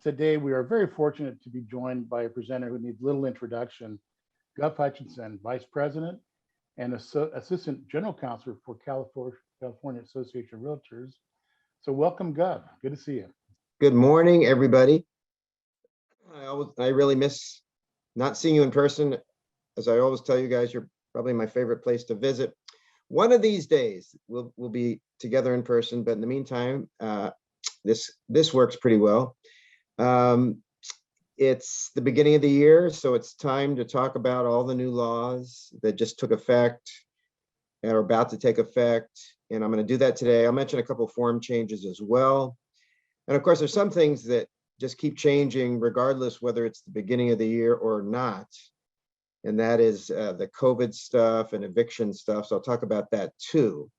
today we are very fortunate to be joined by a presenter who needs little introduction, Gov Hutchinson, Vice President and Assistant General Counsel for California Association of Realtors. So welcome, Gov. Good to see you. Good morning, everybody. I really miss not seeing you in person. As I always tell you guys, you're probably my favorite place to visit. One of these days, we'll be together in person, but in the meantime, this works pretty well. It's the beginning of the year, so it's time to talk about all the new laws that just took effect and are about to take effect. And I'm going to do that today. I'll mention a couple of form changes as well. And of course, there's some things that just keep changing regardless whether it's the beginning of the year or not. And that is the COVID stuff and eviction stuff. So I'll talk about that too.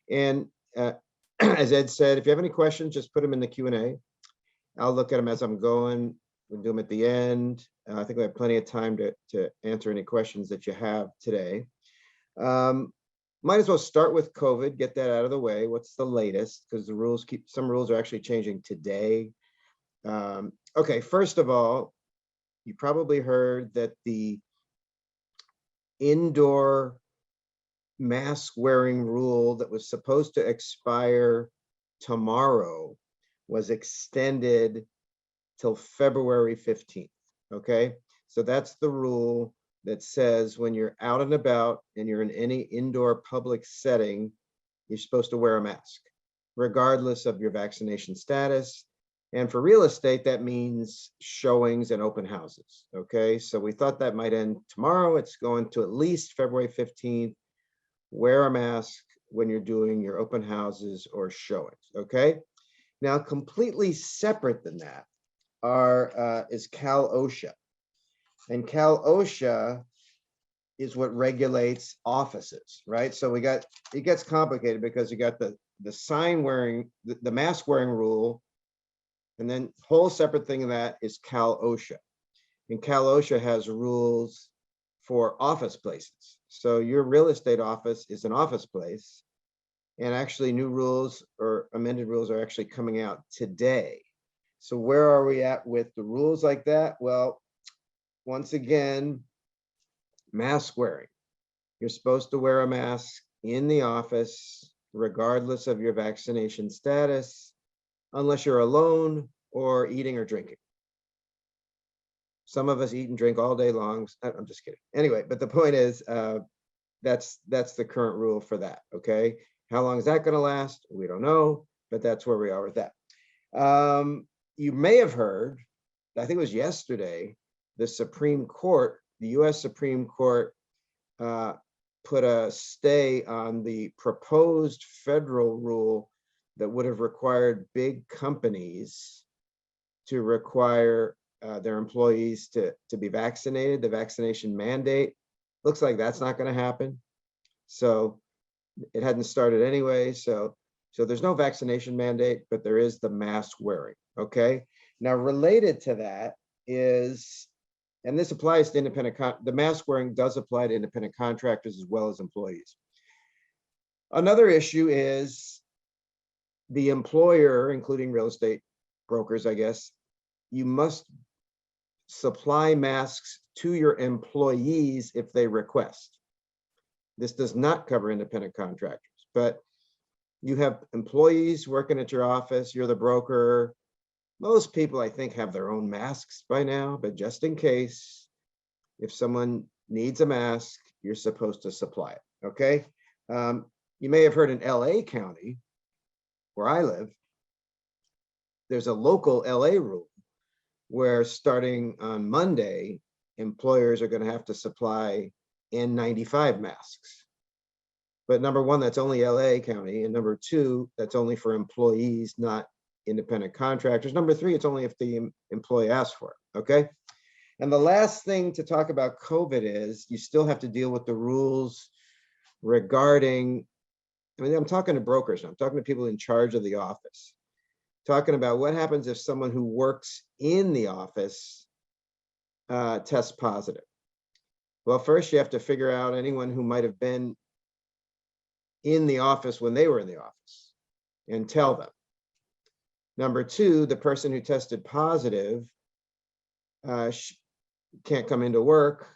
And as Ed said, if you have any questions, just put them in the Q&A. I'll look at them as I'm going. We'll do them at the end. I think we have plenty of time to answer any questions that you have today. Might as well start with COVID, get that out of the way. What's the latest? Because the rules some rules are actually changing today. Okay, first of all, you probably heard that the indoor mask wearing rule that was supposed to expire tomorrow was extended till February 15th. Okay, so that's the rule that says when you're out and about and you're in any indoor public setting, you're supposed to wear a mask, regardless of your vaccination status. And for real estate, that means showings and open houses. Okay, so we thought that might end tomorrow. It's going to at least February 15th. Wear a mask when you're doing your open houses or showings. Okay, now completely separate than that is Cal OSHA. And Cal OSHA is what regulates offices, right? So it gets complicated because you got the sign wearing, the mask wearing rule, and then whole separate thing of that is Cal OSHA. And Cal OSHA has rules for office places. So your real estate office is an office place. And actually new rules or amended rules are actually coming out today. So where are we at with the rules like that? Well, once again, mask wearing. You're supposed to wear a mask in the office, regardless of your vaccination status, unless you're alone or eating or drinking. Some of us eat and drink all day long. I'm just kidding. Anyway, but the point is, that's the current rule for that, okay? How long is that gonna last? We don't know, but that's where we are with that. You may have heard, I think it was yesterday, the Supreme Court, the US Supreme Court put a stay on the proposed federal rule that would have required big companies to require their employees to be vaccinated, the vaccination mandate. Looks like that's not going to happen. So it hadn't started anyway. So there's no vaccination mandate, but there is the mask wearing. Okay. Now related to that is, and this applies to the mask wearing does apply to independent contractors as well as employees. Another issue is the employer, including real estate brokers, I guess, you must supply masks to your employees if they request. This does not cover independent contractors, but you have employees working at your office, you're the broker. Most people, I think, have their own masks by now, but just in case, if someone needs a mask, you're supposed to supply it, okay? You may have heard in LA County, where I live, there's a local LA rule where starting on Monday, employers are gonna have to supply N95 masks. But number one, that's only LA County, and number two, that's only for employees, not independent contractors. Number three, it's only if the employee asks for it, okay? And the last thing to talk about COVID is you still have to deal with the rules regarding, I mean, I'm talking to brokers now, I'm talking to people in charge of the office, talking about what happens if someone who works in the office tests positive. Well, first you have to figure out anyone who might have been in the office when they were in the office and tell them. Number two, the person who tested positive can't come into work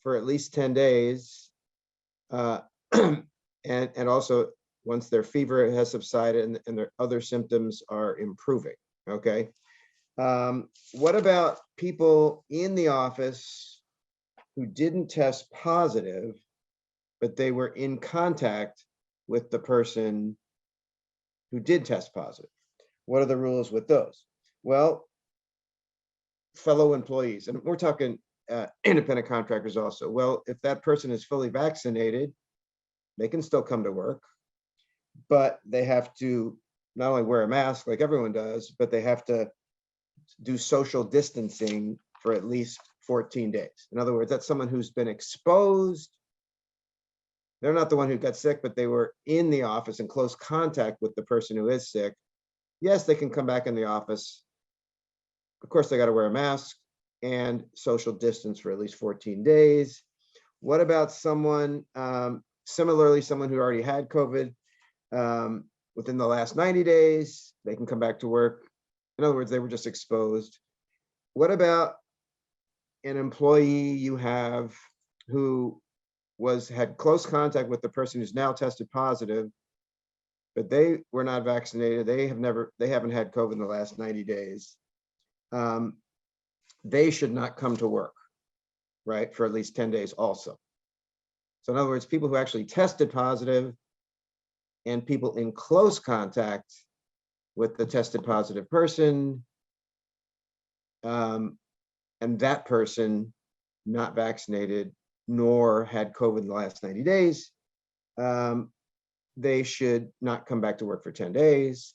for at least 10 days. And also once their fever has subsided and their other symptoms are improving, okay? What about people in the office who didn't test positive, but they were in contact with the person who did test positive? What are the rules with those? Well, fellow employees, and we're talking independent contractors also. Well, if that person is fully vaccinated, they can still come to work, but they have to not only wear a mask like everyone does, but they have to do social distancing for at least 14 days. In other words, that's someone who's been exposed. They're not the one who got sick, but they were in the office in close contact with the person who is sick. Yes, they can come back in the office. Of course, they got to wear a mask and social distance for at least 14 days. What about someone, similarly, someone who already had COVID within the last 90 days? They can come back to work. In other words, they were just exposed. What about an employee you have who had close contact with the person who's now tested positive, but they were not vaccinated? They haven't had COVID in the last 90 days. They should not come to work, right, for at least 10 days also. So in other words, people who actually tested positive and people in close contact with the tested positive person, and that person not vaccinated nor had COVID in the last 90 days, they should not come back to work for 10 days.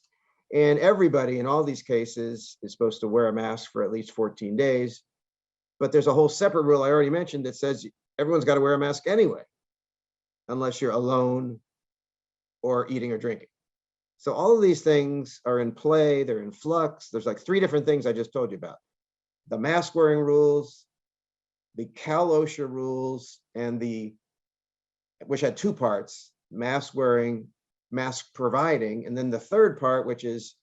And everybody in all these cases is supposed to wear a mask for at least 14 days. But there's a whole separate rule I already mentioned that says everyone's got to wear a mask anyway, unless you're alone or eating or drinking. So all of these things are in play, they're in flux. There's like 3 different things I just told you about. The mask wearing rules, the Cal OSHA rules, and which had 2 parts, mask wearing, mask providing, and then the third part, which is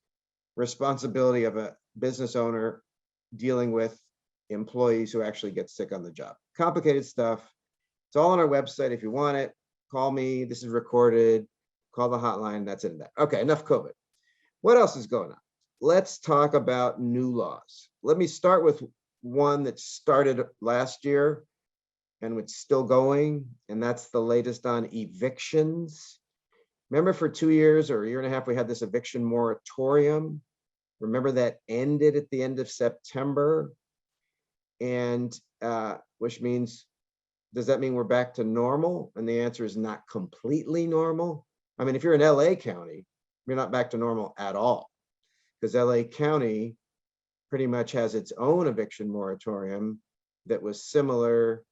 responsibility of a business owner dealing with employees who actually get sick on the job. Complicated stuff. It's all on our website. If you want it, call me. This is recorded. Call the hotline. That's it. Okay, enough COVID. What else is going on? Let's talk about new laws. Let me start with one that started last year and it's still going, and that's the latest on evictions. Remember, for 2 years or a year and a half, we had this eviction moratorium. Remember that ended at the end of September, and which means, does that mean we're back to normal? And the answer is not completely normal. I mean, if you're in LA County, you're not back to normal at all, because LA County pretty much has its own eviction moratorium that was similar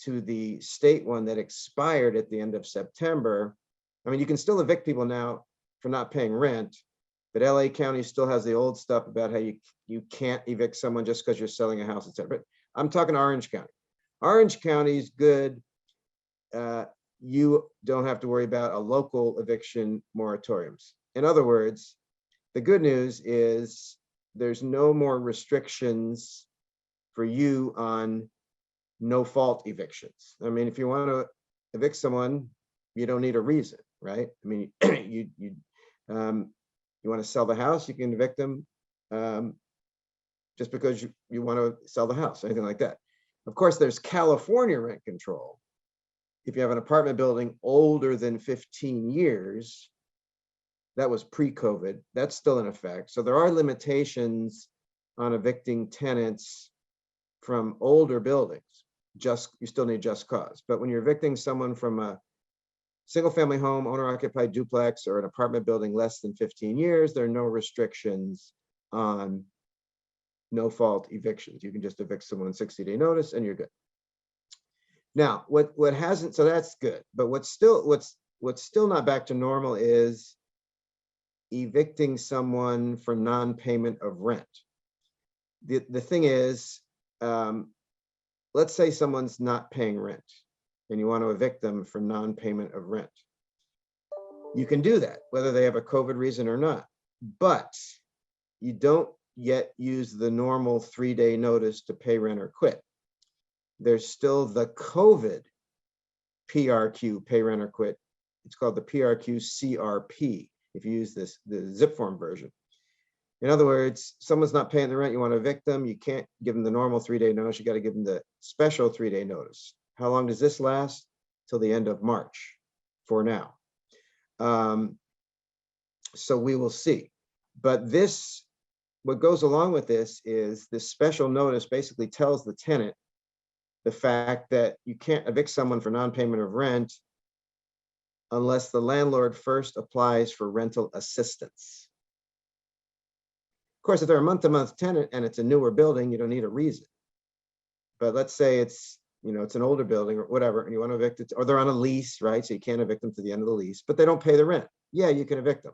to the state one that expired at the end of September. I mean, you can still evict people now for not paying rent, but LA County still has the old stuff about how you can't evict someone just because you're selling a house, etc. But I'm talking Orange County. Orange County is good. You don't have to worry about a local eviction moratoriums. In other words, the good news is there's no more restrictions for you on no fault evictions. I mean, if you want to evict someone, you don't need a reason, right? I mean, you want to sell the house, you can evict them just because you want to sell the house, anything like that. Of course, there's California rent control. If you have an apartment building older than 15 years, that was pre-COVID, that's still in effect. So there are limitations on evicting tenants from older buildings. You still need just cause. But when you're evicting someone from a single family home, owner occupied duplex, or an apartment building less than 15 years, there are no restrictions on no fault evictions. You can just evict someone in 60-day notice and you're good. Now, what hasn't, so that's good. But what's still not back to normal is evicting someone for non-payment of rent. The thing is, let's say someone's not paying rent and you want to evict them for non-payment of rent. You can do that, whether they have a COVID reason or not. but you don't yet use the normal 3-day notice to pay rent or quit. There's still the COVID PRQ, pay rent or quit. It's called the PRQ CRP if you use the zip form version. In other words, someone's not paying the rent, you want to evict them, you can't give them the normal 3-day notice, you got to give them the special 3-day notice. How long does this last? Till the end of March for now. So we will see. But this, what goes along with this is this special notice basically tells the tenant the fact that you can't evict someone for non-payment of rent unless the landlord first applies for rental assistance. Of course, if they're a month-to-month tenant and it's a newer building, you don't need a reason. But let's say it's, you know, it's an older building or whatever, and you want to evict it, or they're on a lease, right? So you can't evict them to the end of the lease, but they don't pay the rent. Yeah, you can evict them.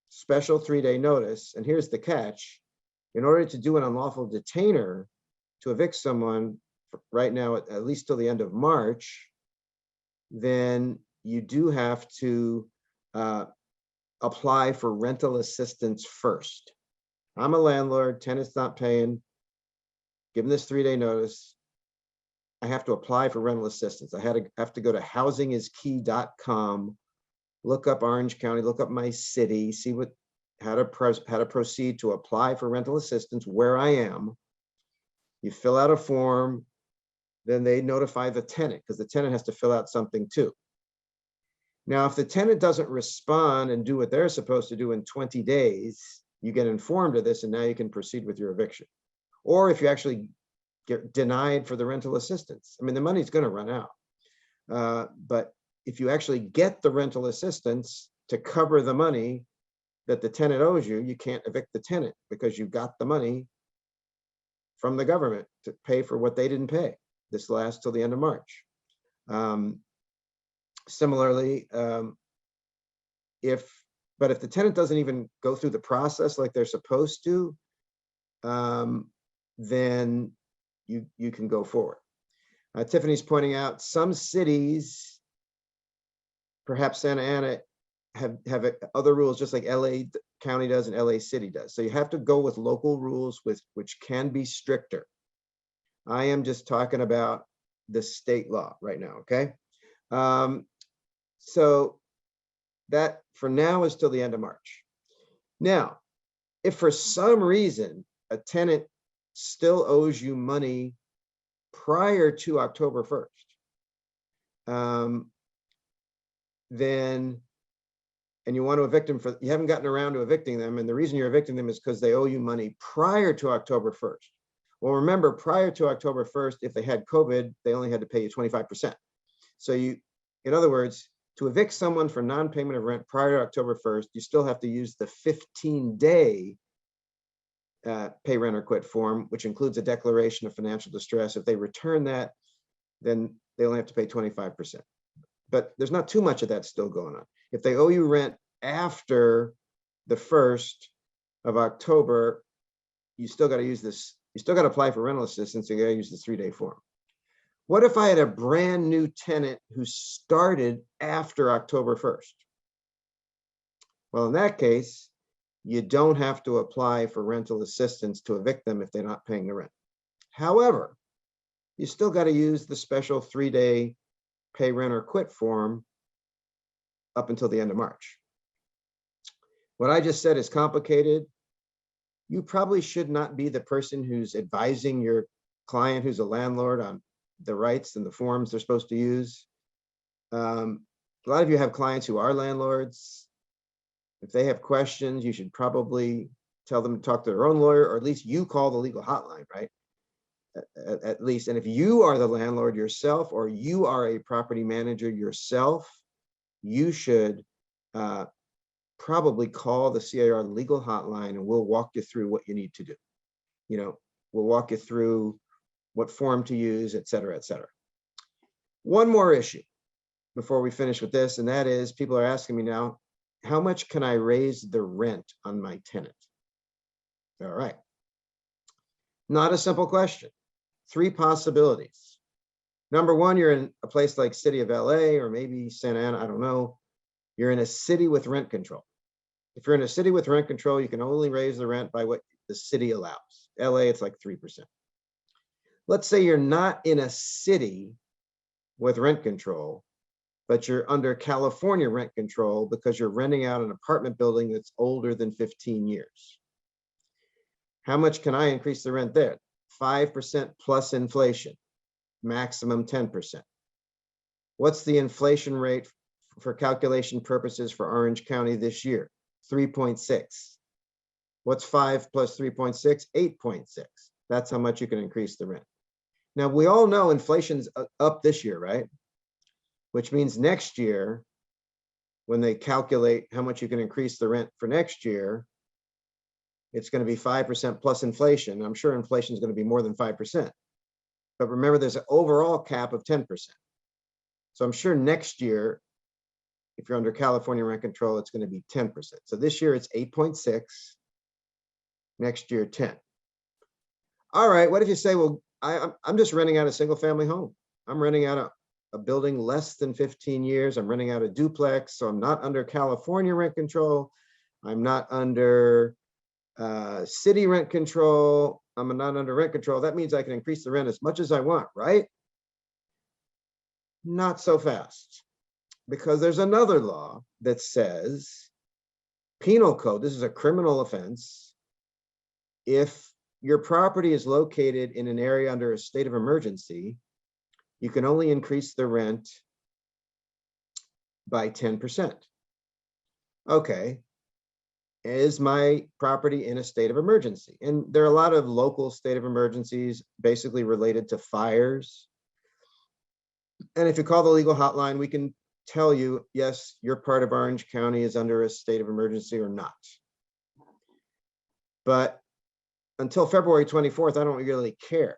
Special 3-day notice. And here's the catch. In order to do an unlawful detainer to evict someone right now, at least till the end of March, then you do have to apply for rental assistance first. I'm a landlord, tenant's not paying, give them this 3-day notice. I have to apply for rental assistance. I have to go to housingiskey.com, look up Orange County, look up my city, see how to proceed to apply for rental assistance where I am. You fill out a form, then they notify the tenant because the tenant has to fill out something too. Now, if the tenant doesn't respond and do what they're supposed to do in 20 days, you get informed of this and now you can proceed with your eviction. Or if you actually get denied for the rental assistance, I mean, the money's going to run out. But if you actually get the rental assistance to cover the money that the tenant owes you, you can't evict the tenant because you got the money from the government to pay for what they didn't pay. This lasts till the end of March. Similarly, if the tenant doesn't even go through the process like they're supposed to, then you can go forward. Tiffany's pointing out some cities, perhaps Santa Ana, have other rules just like LA County does and LA City does. So you have to go with local rules which can be stricter. I am just talking about the state law right now, okay? So that for now is till the end of March. Now, if for some reason a tenant still owes you money prior to October 1st, then, and you want to evict them you haven't gotten around to evicting them, and the reason you're evicting them is because they owe you money prior to October 1st. Well, remember, prior to October 1st, if they had COVID, they only had to pay you 25%. So in other words, to evict someone for non-payment of rent prior to October 1st, you still have to use the 15-day pay rent or quit form, which includes a declaration of financial distress. If they return that, then they only have to pay 25%. But there's not too much of that still going on. If they owe you rent after the 1st of October, you still got to use this. You still got to apply for rental assistance. So you got to use the 3-day form. What if I had a brand new tenant who started after October 1st? Well, in that case, you don't have to apply for rental assistance to evict them if they're not paying the rent. However, you still got to use the special 3-day pay rent or quit form up until the end of March. What I just said is complicated. You probably should not be the person who's advising your client who's a landlord on the rights and the forms they're supposed to use. A lot of you have clients who are landlords. If they have questions, you should probably tell them to talk to their own lawyer, or at least you call the legal hotline, right? At least. And if you are the landlord yourself, or you are a property manager yourself, you should probably call the C.A.R. legal hotline, and we'll walk you through what you need to do. You know, we'll walk you through what form to use, et cetera, et cetera. One more issue before we finish with this, and that is people are asking me now, how much can I raise the rent on my tenant? All right. Not a simple question. 3 possibilities. Number one, you're in a place like City of LA or maybe Santa Ana, I don't know. You're in a city with rent control. If you're in a city with rent control, you can only raise the rent by what the city allows. LA, it's like 3%. Let's say you're not in a city with rent control, but you're under California rent control because you're renting out an apartment building that's older than 15 years. How much can I increase the rent there? 5% plus inflation, maximum 10%. What's the inflation rate for calculation purposes for Orange County this year? 3.6. What's 5 plus 3.6? 8.6. That's how much you can increase the rent. Now, we all know inflation's up this year, right? Which means next year, when they calculate how much you can increase the rent for next year, it's going to be 5% plus inflation. I'm sure inflation is going to be more than 5%. But remember, there's an overall cap of 10%. So I'm sure next year, if you're under California rent control, it's going to be 10%. So this year it's 8.6, next year 10. All right, what if you say, well, I'm just renting out a single family home. I'm renting out a building less than 15 years. I'm renting out a duplex, so I'm not under California rent control. I'm not under city rent control. I'm not under rent control. That means I can increase the rent as much as I want, right? Not so fast, because there's another law that says penal code, this is a criminal offense. If your property is located in an area under a state of emergency, you can only increase the rent by 10%. Okay, is my property in a state of emergency? And there are a lot of local state of emergencies basically related to fires. And if you call the legal hotline, we can tell you, yes, your part of Orange County is under a state of emergency or not. But until February 24th, I don't really care,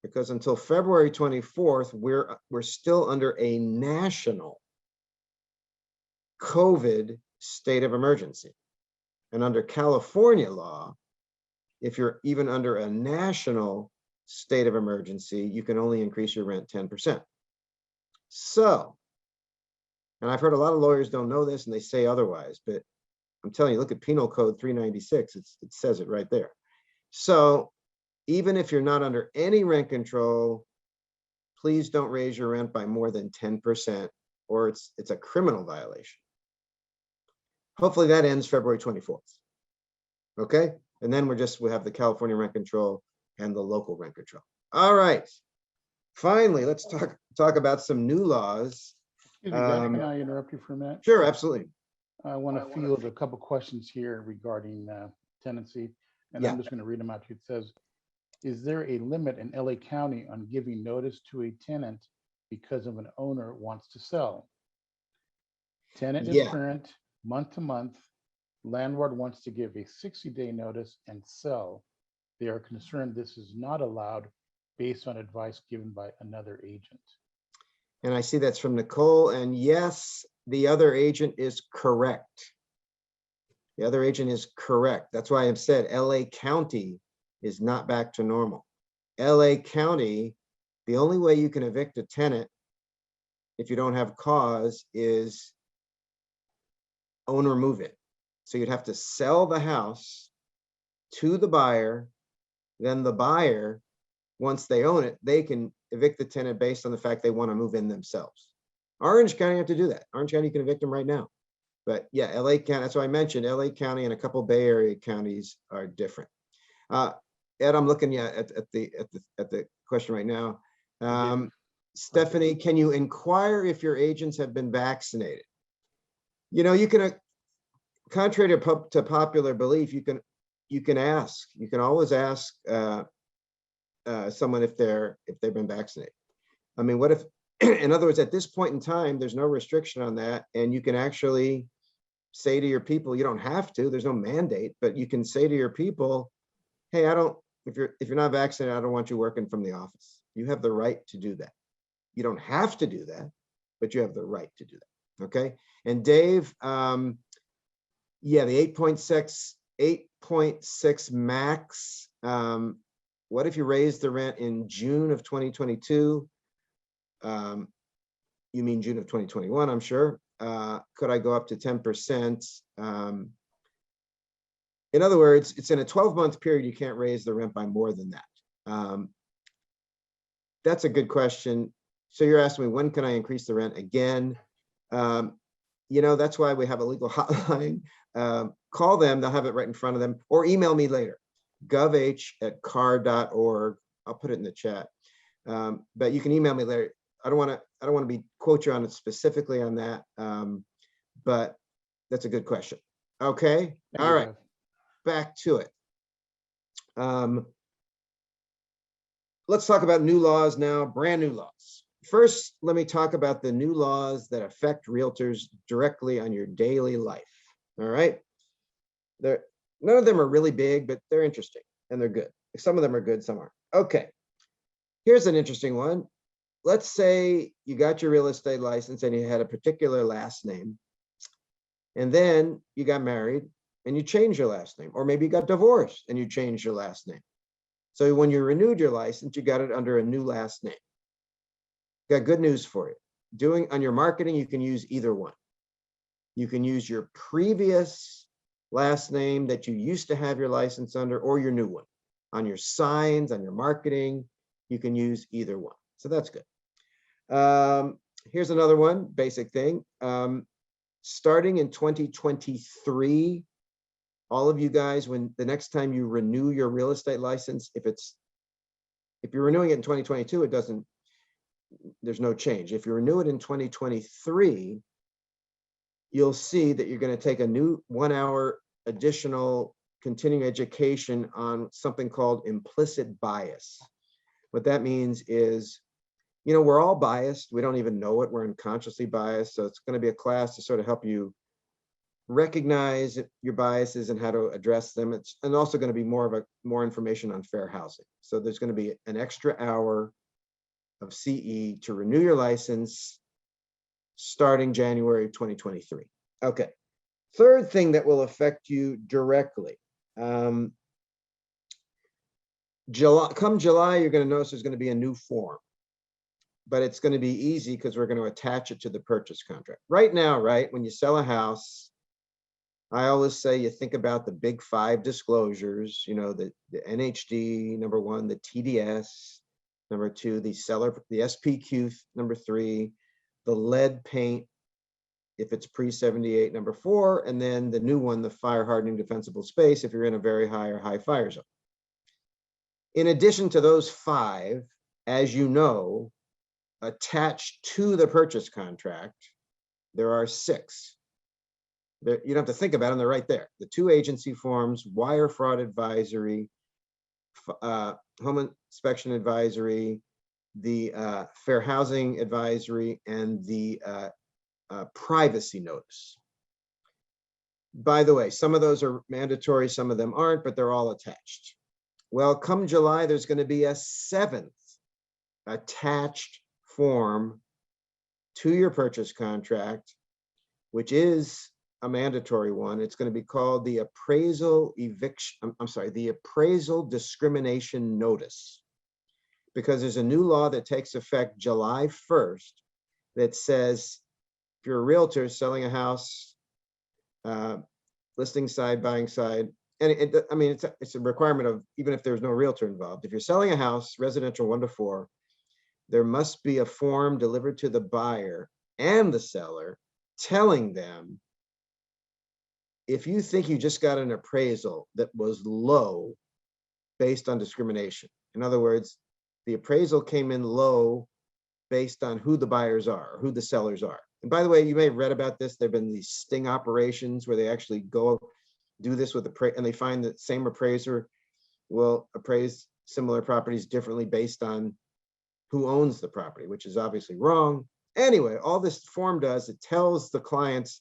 because until February 24th, we're still under a national COVID state of emergency. And under California law, if you're even under a national state of emergency, you can only increase your rent 10%. So, and I've heard a lot of lawyers don't know this and they say otherwise, but I'm telling you, look at Penal Code 396, it says it right there. So even if you're not under any rent control, please don't raise your rent by more than 10%, or it's a criminal violation. Hopefully that ends February 24th. Okay, and then we have the California rent control and the local rent control. All right, finally, let's talk about some new laws. Excuse me, Doug, can I interrupt you for a minute? Sure, absolutely. I want to field a couple questions here regarding tenancy, and I'm just going to read them out to you. It says, is there a limit in LA County on giving notice to a tenant because of an owner wants to sell? Tenant is current, month to month. Landlord wants to give a 60-day notice and sell. They are concerned this is not allowed based on advice given by another agent. And I see that's from Nicole, and yes, the other agent is correct. The other agent is correct. That's why I've said LA County is not back to normal. LA County, the only way you can evict a tenant if you don't have cause is own or move it. So you'd have to sell the house to the buyer. Then the buyer, once they own it, they can evict the tenant based on the fact they want to move in themselves. Orange County have to do that. Orange County can evict them right now. But yeah, LA County, that's why I mentioned LA County and a couple Bay Area counties are different. Ed, I'm looking at the question right now. Stephanie, can you inquire if your agents have been vaccinated? You know, you can, contrary to popular belief, you can ask. You can always ask someone if they've been vaccinated. I mean, what if, in other words, at this point in time, there's no restriction on that, and you can actually say to your people, you don't have to, there's no mandate, but you can say to your people, hey, if you're not vaccinated, I don't want you working from the office. You have the right to do that. You don't have to do that, but you have the right to do that. Okay. And Dave, yeah, the 8.6 max. What if you raise the rent in June of 2022? You mean June of 2021, I'm sure. Could I go up to 10%? In other words, it's in a 12-month period, you can't raise the rent by more than that. That's a good question. So you're asking me, when can I increase the rent again? That's why we have a legal hotline. Call them, they'll have it right in front of them, or email me later, govh@car.org. I'll put it in the chat. But you can email me later. I don't want to quote you on it specifically on that. But that's a good question. Okay. All right. Back to it. Let's talk about new laws now, brand new laws. First, let me talk about the new laws that affect realtors directly on your daily life. All right. None of them are really big, but they're interesting and they're good. Some of them are good, some aren't. Okay. Here's an interesting one. Let's say you got your real estate license and you had a particular last name, and then you got married and you changed your last name, or maybe you got divorced and you changed your last name. So when you renewed your license, you got it under a new last name. Got good news for you. On your marketing, you can use either one. You can use your previous last name that you used to have your license under, or your new one. On your signs, on your marketing, you can use either one. So that's good. Here's another one, basic thing. Starting in 2023, all of you guys, when the next time you renew your real estate license, if you're renewing it in 2022, there's no change. If you renew it in 2023, you'll see that you're going to take a new 1-hour additional continuing education on something called implicit bias. What that means is, we're all biased. We don't even know it. We're unconsciously biased. So it's going to be a class to sort of help you recognize your biases and how to address them. It's also going to be more information on fair housing. So there's going to be an extra hour of CE to renew your license starting January 2023. Okay. Third thing that will affect you directly. Come July, you're going to notice there's going to be a new form, but it's going to be easy because we're going to attach it to the purchase contract. Right now, when you sell a house, I always say you think about the big 5 disclosures, the NHD, number 1, the TDS, number 2, the SPQ, number 3, the lead paint, if it's pre-78, number 4, and then the new one, the fire hardening defensible space, if you're in a very high or high fire zone. In addition to those 5, as you know, attached to the purchase contract, there are 6. You don't have to think about them, they're right there. The 2 agency forms, wire fraud advisory, home inspection advisory, the fair housing advisory, and the privacy notice. By the way, some of those are mandatory, some of them aren't, but they're all attached. Well, come July, there's going to be a 7th attached form to your purchase contract, which is a mandatory one. It's going to be called the appraisal discrimination notice, because there's a new law that takes effect July 1st that says if you're a realtor selling a house, listing side, buying side, and it's a requirement of, even if there's no realtor involved, if you're selling a house, residential 1 to 4, there must be a form delivered to the buyer and the seller telling them, if you think you just got an appraisal that was low based on discrimination. In other words, the appraisal came in low based on who the buyers are, or who the sellers are. And by the way, you may have read about this. There have been these sting operations where they actually go do this with and they find that same appraiser will appraise similar properties differently based on who owns the property, which is obviously wrong. Anyway, all this form does, it tells the clients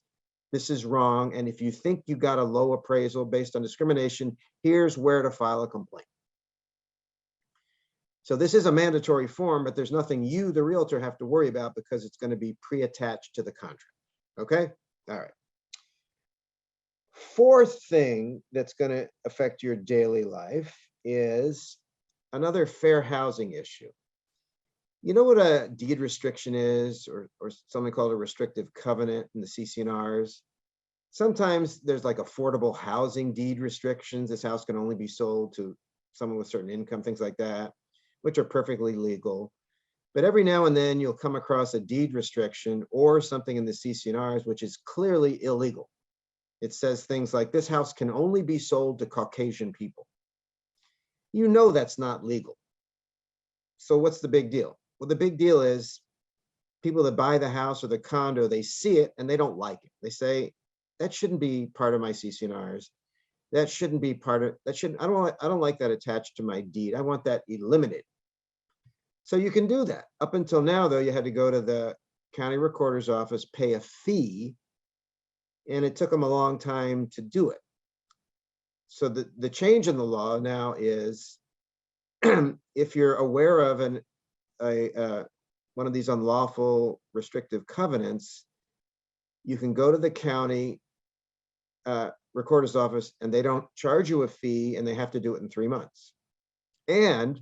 this is wrong, and if you think you got a low appraisal based on discrimination, here's where to file a complaint. So this is a mandatory form, but there's nothing you, the realtor, have to worry about because it's going to be pre-attached to the contract. Okay? All right. Fourth thing that's going to affect your daily life is another fair housing issue. You know what a deed restriction is, or something called a restrictive covenant in the CC&Rs? Sometimes there's like affordable housing deed restrictions. This house can only be sold to someone with certain income, things like that, which are perfectly legal. But every now and then you'll come across a deed restriction or something in the CC&Rs, which is clearly illegal. It says things like, this house can only be sold to Caucasian people. You know that's not legal. So what's the big deal? Well, the big deal is people that buy the house or the condo, they see it and they don't like it. They say, that shouldn't be part of my CC&Rs. That shouldn't be part of, that shouldn't, I don't like that attached to my deed. I want that eliminated. So you can do that. Up until now, though, you had to go to the county recorder's office, pay a fee, and it took them a long time to do it. So the change in the law now is if you're aware of one of these unlawful restrictive covenants, you can go to the county recorder's office and they don't charge you a fee and they have to do it in 3 months. And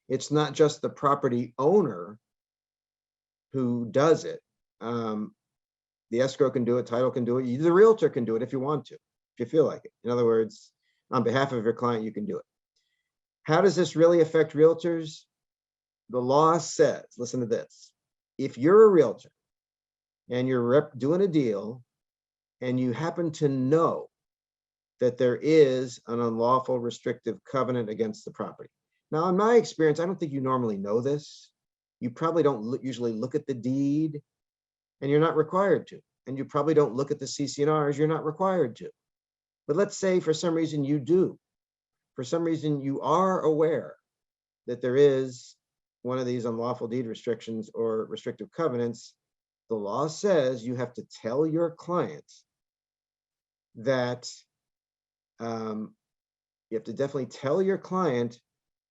it's not just the property owner who does it. The escrow can do it, title can do it, the realtor can do it if you want to, if you feel like it. In other words, on behalf of your client, you can do it. How does this really affect realtors? The law says, listen to this, if you're a realtor and you're doing a deal and you happen to know that there is an unlawful restrictive covenant against the property. Now, in my experience, I don't think you normally know this. You probably don't usually look at the deed, and you're not required to. And you probably don't look at the CC&Rs, you're not required to. But let's say for some reason you do. For some reason you are aware that there is one of these unlawful deed restrictions or restrictive covenants. The law says you have to tell your client that, you have to definitely tell your client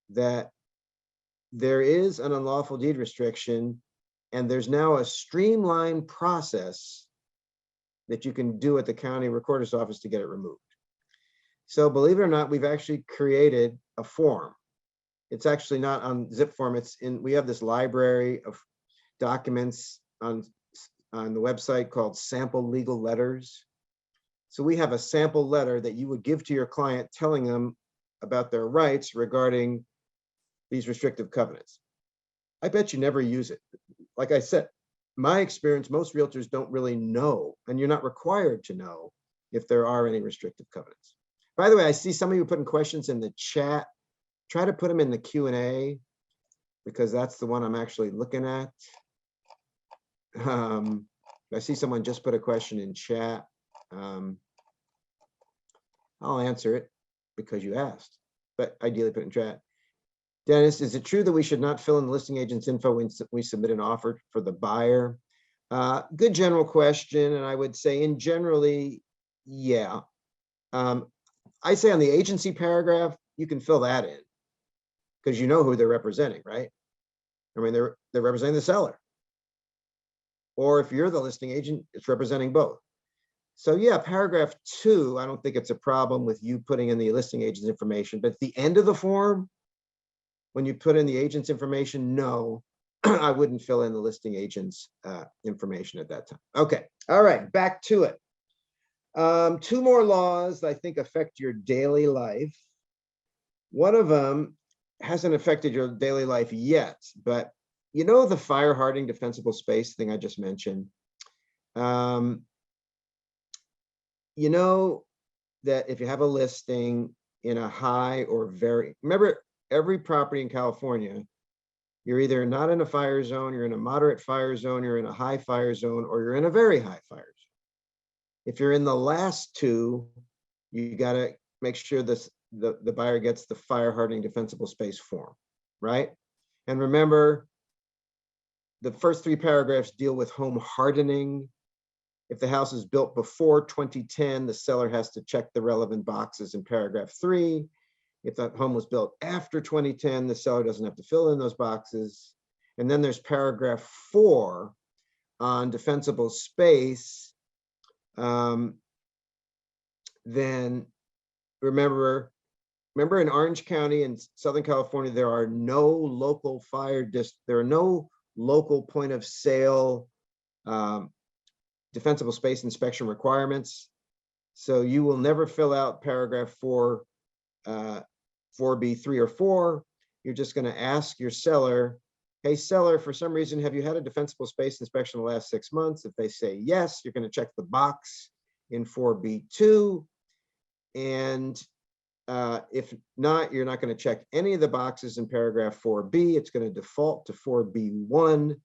that there is an unlawful deed restriction and there's now a streamlined process that you can do at the county recorder's office to get it removed. So believe it or not, we've actually created a form. It's actually not on zip form. It's in, we have this library of documents on the website called Sample Legal Letters. So we have a sample letter that you would give to your client telling them about their rights regarding these restrictive covenants. I bet you never use it. Like I said, my experience, most realtors don't really know, and you're not required to know if there are any restrictive covenants. By the way, I see some of you putting questions in the chat. Try to put them in the Q&A because that's the one I'm actually looking at. I see someone just put a question in chat. I'll answer it because you asked, but ideally put in chat. Dennis, is it true that we should not fill in the listing agent's info when we submit an offer for the buyer? Good general question, and I would say in generally, yeah. I say on the agency paragraph, you can fill that in because you know who they're representing, right? I mean, they're representing the seller. Or if you're the listing agent, it's representing both. So yeah, paragraph 2, I don't think it's a problem with you putting in the listing agent's information, but at the end of the form, when you put in the agent's information, no, I wouldn't fill in the listing agent's information at that time. Okay, all right, back to it. 2 more laws that I think affect your daily life. One of them hasn't affected your daily life yet, but you know the fire hardening defensible space thing I just mentioned. You know that if you have a listing in a high or very, remember every property in California, you're either not in a fire zone, you're in a moderate fire zone, you're in a high fire zone, or you're in a very high fire zone. If you're in the last 2, you got to make sure this the buyer gets the fire hardening defensible space form, right? And remember, the first 3 paragraphs deal with home hardening. If the house is built before 2010, the seller has to check the relevant boxes in paragraph 3. If the home was built after 2010, the seller doesn't have to fill in those boxes. And then there's paragraph 4 on defensible space. Then remember in Orange County in Southern California, there are no local there are no local point of sale defensible space inspection requirements. So you will never fill out paragraph 4, 4B3 or 4. You're just going to ask your seller, hey, seller, for some reason, have you had a defensible space inspection in the last 6 months? If they say yes, you're going to check the box in 4B2. And if not, you're not going to check any of the boxes in paragraph 4B. It's going to default to 4B1,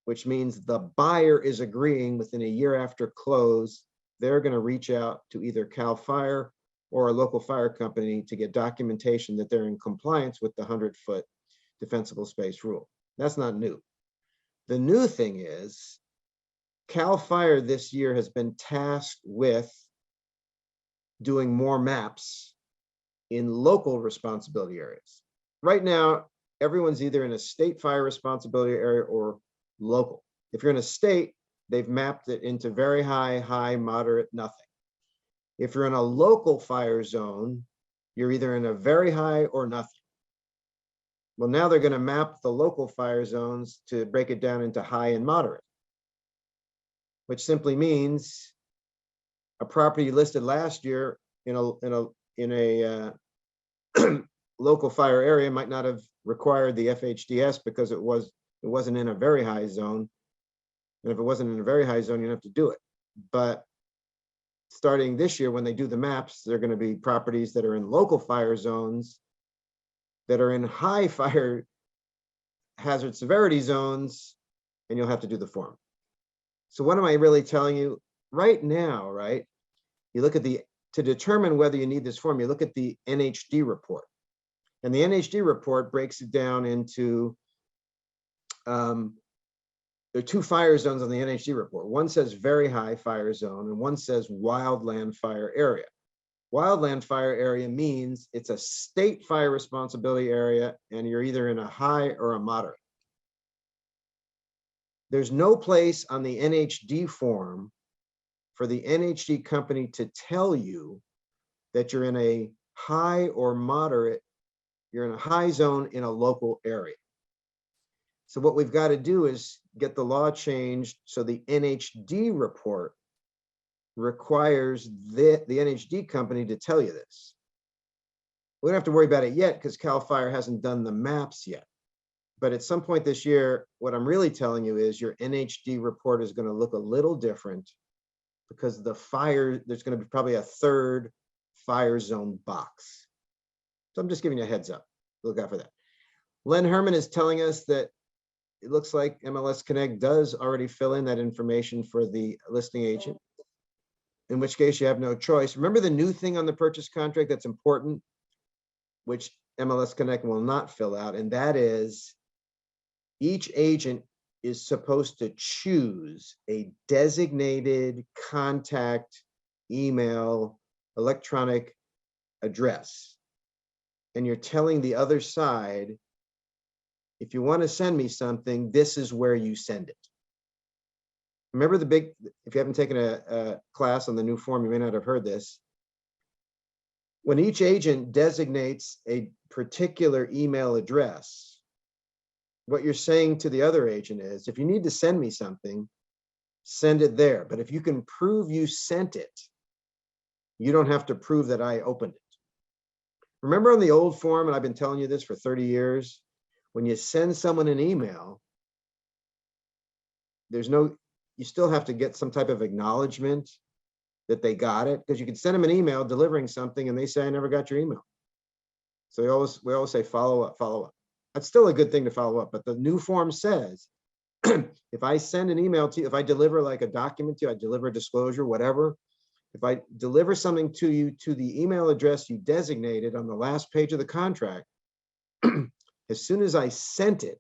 which means the buyer is agreeing within a year after close, they're going to reach out to either CAL FIRE or a local fire company to get documentation that they're in compliance with the 100-foot defensible space rule. That's not new. The new thing is CAL FIRE this year has been tasked with doing more maps in local responsibility areas. Right now, everyone's either in a state fire responsibility area or local. If you're in a state, they've mapped it into very high, high, moderate, nothing. If you're in a local fire zone, you're either in a very high or nothing. Well, now they're going to map the local fire zones to break it down into high and moderate, which simply means a property listed last year in a local fire area might not have required the FHDS because it wasn't in a very high zone. And if it wasn't in a very high zone, you don't have to do it. But starting this year, when they do the maps, they're going to be properties that are in local fire zones that are in high fire hazard severity zones, and you'll have to do the form. So what am I really telling you? Right now, right, you look at to determine whether you need this form, you look at the NHD report. And the NHD report breaks it down into, there are 2 fire zones on the NHD report. One says very high fire zone, and one says wildland fire area. Wildland fire area means it's a state fire responsibility area, and you're either in a high or a moderate. There's no place on the NHD form for the NHD company to tell you that you're in a high or moderate, you're in a high zone in a local area. So what we've got to do is get the law changed so the NHD report requires the NHD company to tell you this. We don't have to worry about it yet because CAL FIRE hasn't done the maps yet. But at some point this year, what I'm really telling you is your NHD report is going to look a little different because there's going to be probably a 3rd fire zone box. So I'm just giving you a heads up. Look out for that. Len Herman is telling us that it looks like MLS Connect does already fill in that information for the listing agent, in which case you have no choice. Remember the new thing on the purchase contract that's important, which MLS Connect will not fill out, and that is each agent is supposed to choose a designated contact email electronic address. And you're telling the other side, if you want to send me something, this is where you send it. Remember if you haven't taken a class on the new form, you may not have heard this. When each agent designates a particular email address, what you're saying to the other agent is, if you need to send me something, send it there. But if you can prove you sent it, you don't have to prove that I opened it. Remember on the old form, and I've been telling you this for 30 years, when you send someone an email, you still have to get some type of acknowledgement that they got it, because you can send them an email delivering something and they say, I never got your email. So we always say, follow up, follow up. That's still a good thing to follow up, but the new form says, if I send an email to you, if I deliver like a document to you, I deliver a disclosure, whatever, if I deliver something to you to the email address you designated on the last page of the contract, as soon as I sent it,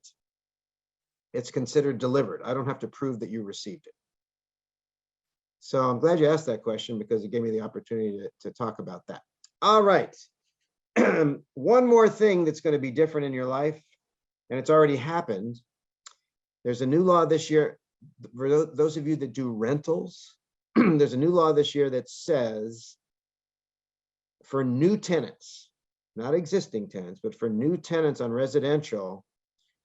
it's considered delivered. I don't have to prove that you received it. So I'm glad you asked that question because it gave me the opportunity to talk about that. All right. One more thing that's going to be different in your life, and it's already happened. There's a new law this year. For those of you that do rentals, there's a new law this year that says for new tenants, not existing tenants, but for new tenants on residential,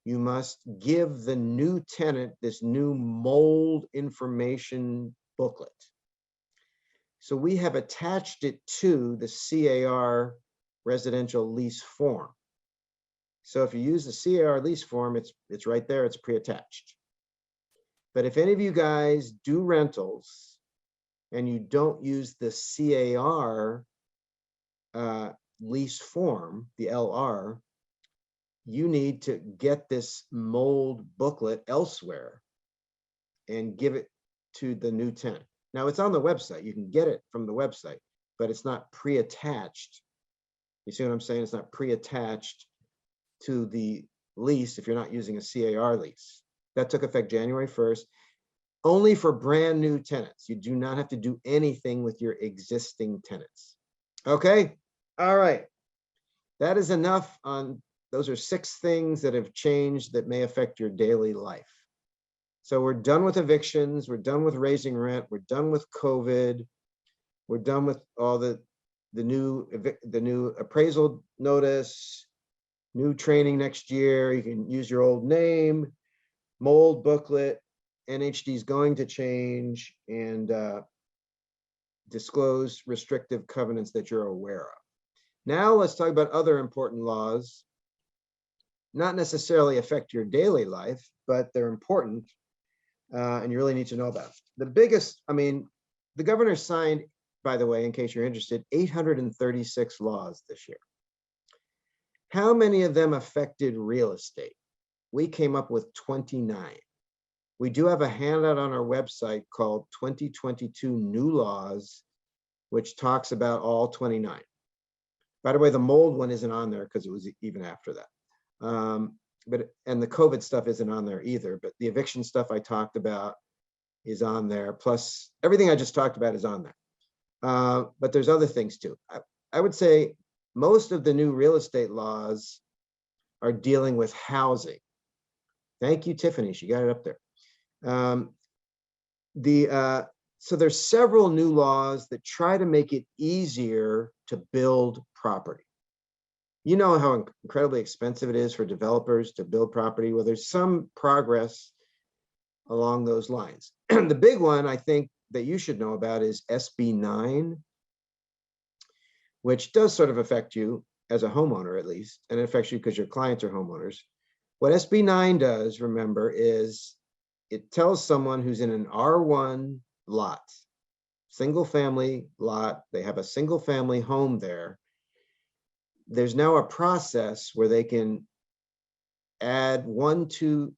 you must give the new tenant this new mold information booklet. So we have attached it to the C.A.R. residential lease form. So if you use the C.A.R. lease form, it's right there, it's pre-attached. But if any of you guys do rentals and you don't use the C.A.R. lease form, the LR, you need to get this mold booklet elsewhere and give it to the new tenant. Now it's on the website. You can get it from the website, but it's not pre-attached. You see what I'm saying? It's not pre-attached to the lease if you're not using a C.A.R. lease. That took effect January 1st, only for brand new tenants. You do not have to do anything with your existing tenants. Okay, all right. That is enough on, those are 6 things that have changed that may affect your daily life. So we're done with evictions, we're done with raising rent, we're done with COVID, we're done with all the new appraisal notice, new training next year. You can use your old name, mold booklet, NHD is going to change, and disclose restrictive covenants that you're aware of. Now let's talk about other important laws, not necessarily affect your daily life, but they're important, and you really need to know about. The biggest, I mean, the governor signed, by the way, in case you're interested, 836 laws this year. How many of them affected real estate? We came up with 29. We do have a handout on our website called 2022 New Laws, which talks about all 29. By the way, the mold one isn't on there because it was even after that. And the COVID stuff isn't on there either, but the eviction stuff I talked about is on there. Plus everything I just talked about is on there. But there's other things too. I would say most of the new real estate laws are dealing with housing. Thank you, Tiffany. She got it up there. So there's several new laws that try to make it easier to build property. You know how incredibly expensive it is for developers to build property. Well, there's some progress along those lines. The big one I think that you should know about is SB 9, which does sort of affect you as a homeowner, at least, and it affects you because your clients are homeowners. What SB 9 does, remember, is it tells someone who's in an R1 lot, single family lot, they have a single family home there, there's now a process where they can add 1, 2,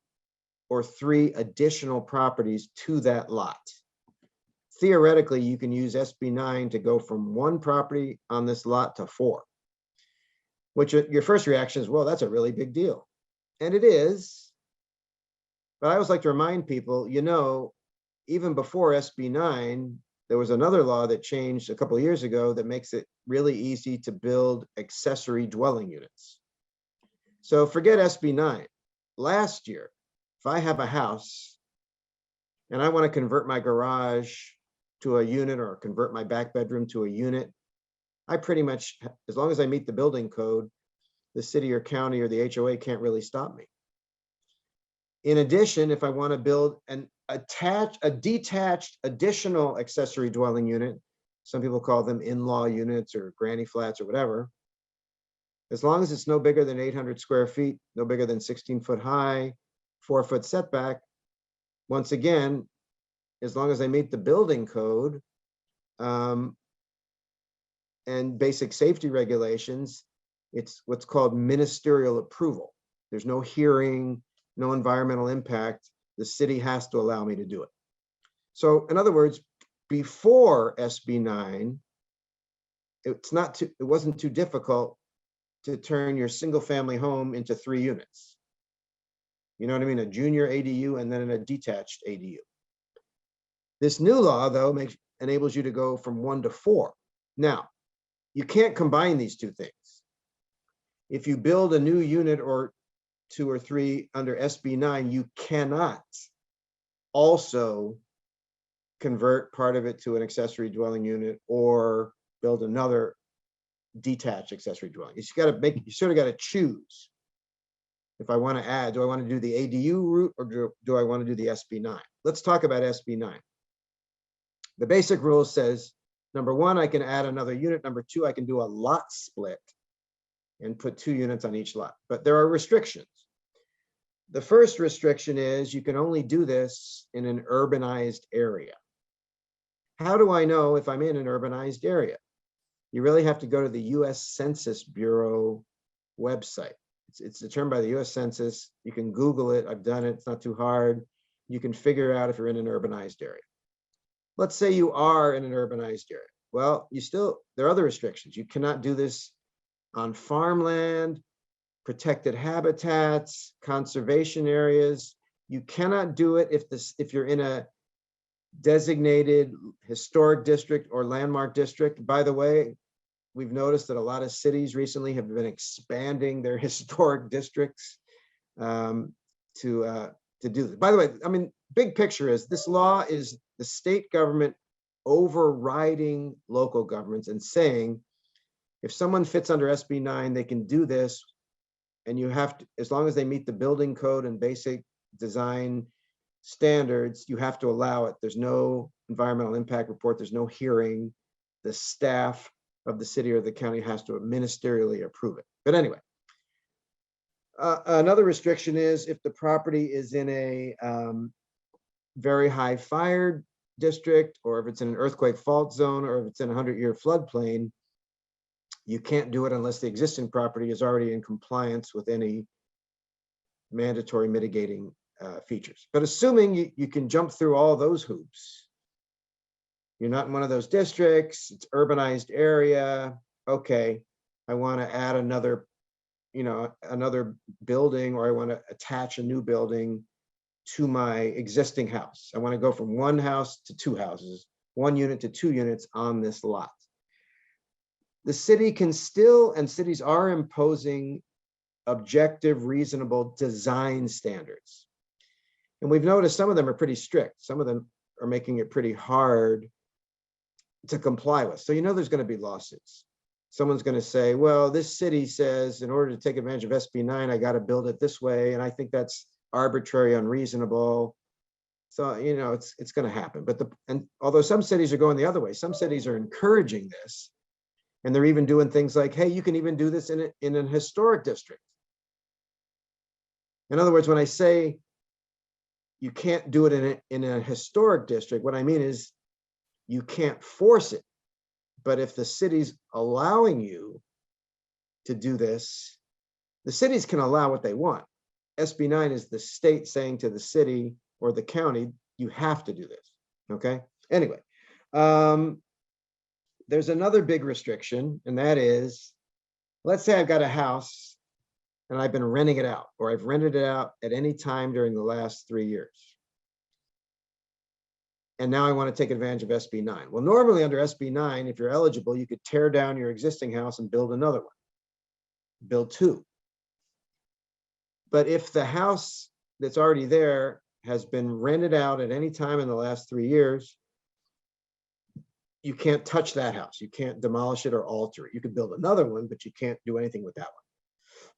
or 3 additional properties to that lot. Theoretically, you can use SB 9 to go from 1 property on this lot to 4, which your first reaction is, well, that's a really big deal. And it is. But I always like to remind people, you know, even before SB 9, there was another law that changed a couple of years ago that makes it really easy to build accessory dwelling units. So forget SB 9. Last year, if I have a house and I want to convert my garage to a unit or convert my back bedroom to a unit, I pretty much, as long as I meet the building code, the city or county or the HOA can't really stop me. In addition, if I want to build a detached additional accessory dwelling unit, some people call them in-law units or granny flats or whatever, as long as it's no bigger than 800 square feet, no bigger than 16 foot high, 4 foot setback, once again, as long as I meet the building code and basic safety regulations, it's what's called ministerial approval. There's no hearing, no environmental impact. The city has to allow me to do it. So in other words, before SB 9, it wasn't too difficult to turn your single family home into 3 units. You know what I mean? A junior ADU and then a detached ADU. This new law, though, enables you to go from 1 to 4. Now, you can't combine these 2 things. If you build a new unit or 2 or 3 under SB 9, you cannot also convert part of it to an accessory dwelling unit or build another detached accessory dwelling. You sort of got to choose. If I want to add, do I want to do the ADU route or do I want to do the SB9? Let's talk about SB9. The basic rule says, number one, I can add another unit. Number two, I can do a lot split and put 2 units on each lot. But there are restrictions. The first restriction is you can only do this in an urbanized area. How do I know if I'm in an urbanized area? You really have to go to the US Census Bureau website. It's determined by the US Census. You can Google it. I've done it. It's not too hard. You can figure out if you're in an urbanized area. Let's say you are in an urbanized area. Well, there are other restrictions. You cannot do this on farmland, protected habitats, conservation areas. You cannot do it if you're in a designated historic district or landmark district. By the way, we've noticed that a lot of cities recently have been expanding their historic districts to do this. By the way, I mean, big picture is this law is the state government overriding local governments and saying, if someone fits under SB9, they can do this. And you have to, as long as they meet the building code and basic design standards, you have to allow it. There's no environmental impact report. There's no hearing. The staff of the city or the county has to ministerially approve it. But anyway, another restriction is if the property is in a very high fire district, or if it's in an earthquake fault zone, or if it's in a 100-year floodplain, you can't do it unless the existing property is already in compliance with any mandatory mitigating features. But assuming you can jump through all those hoops, you're not in one of those districts, it's urbanized area, okay, I want to add another building, or I want to attach a new building to my existing house. I want to go from 1 house to 2 houses, 1 unit to 2 units on this lot. The city can still, and cities are imposing objective, reasonable design standards. And we've noticed some of them are pretty strict. Some of them are making it pretty hard to comply with. So there's going to be lawsuits. Someone's going to say, well, this city says in order to take advantage of SB9, I got to build it this way. And I think that's arbitrary, unreasonable. So, it's going to happen. But although some cities are going the other way, some cities are encouraging this. And they're even doing things like, hey, you can even do this in an historic district. In other words, when I say you can't do it in a historic district, what I mean is you can't force it. But if the city's allowing you to do this, the cities can allow what they want. SB9 is the state saying to the city or the county, you have to do this. Okay. Anyway, there's another big restriction, and that is, let's say I've got a house and I've been renting it out, or I've rented it out at any time during the last 3 years. And now I want to take advantage of SB9. Well, normally under SB9, if you're eligible, you could tear down your existing house and build another one, build 2. But if the house that's already there has been rented out at any time in the last 3 years, you can't touch that house. You can't demolish it or alter it. You could build another one, but you can't do anything with that one,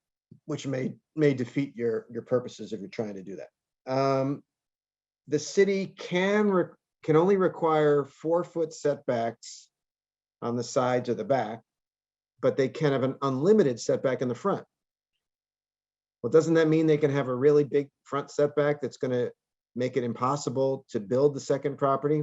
which may defeat your purposes if you're trying to do that. The city can only require 4-foot setbacks on the sides or the back, but they can have an unlimited setback in the front. Well, doesn't that mean they can have a really big front setback that's going to make it impossible to build the second property?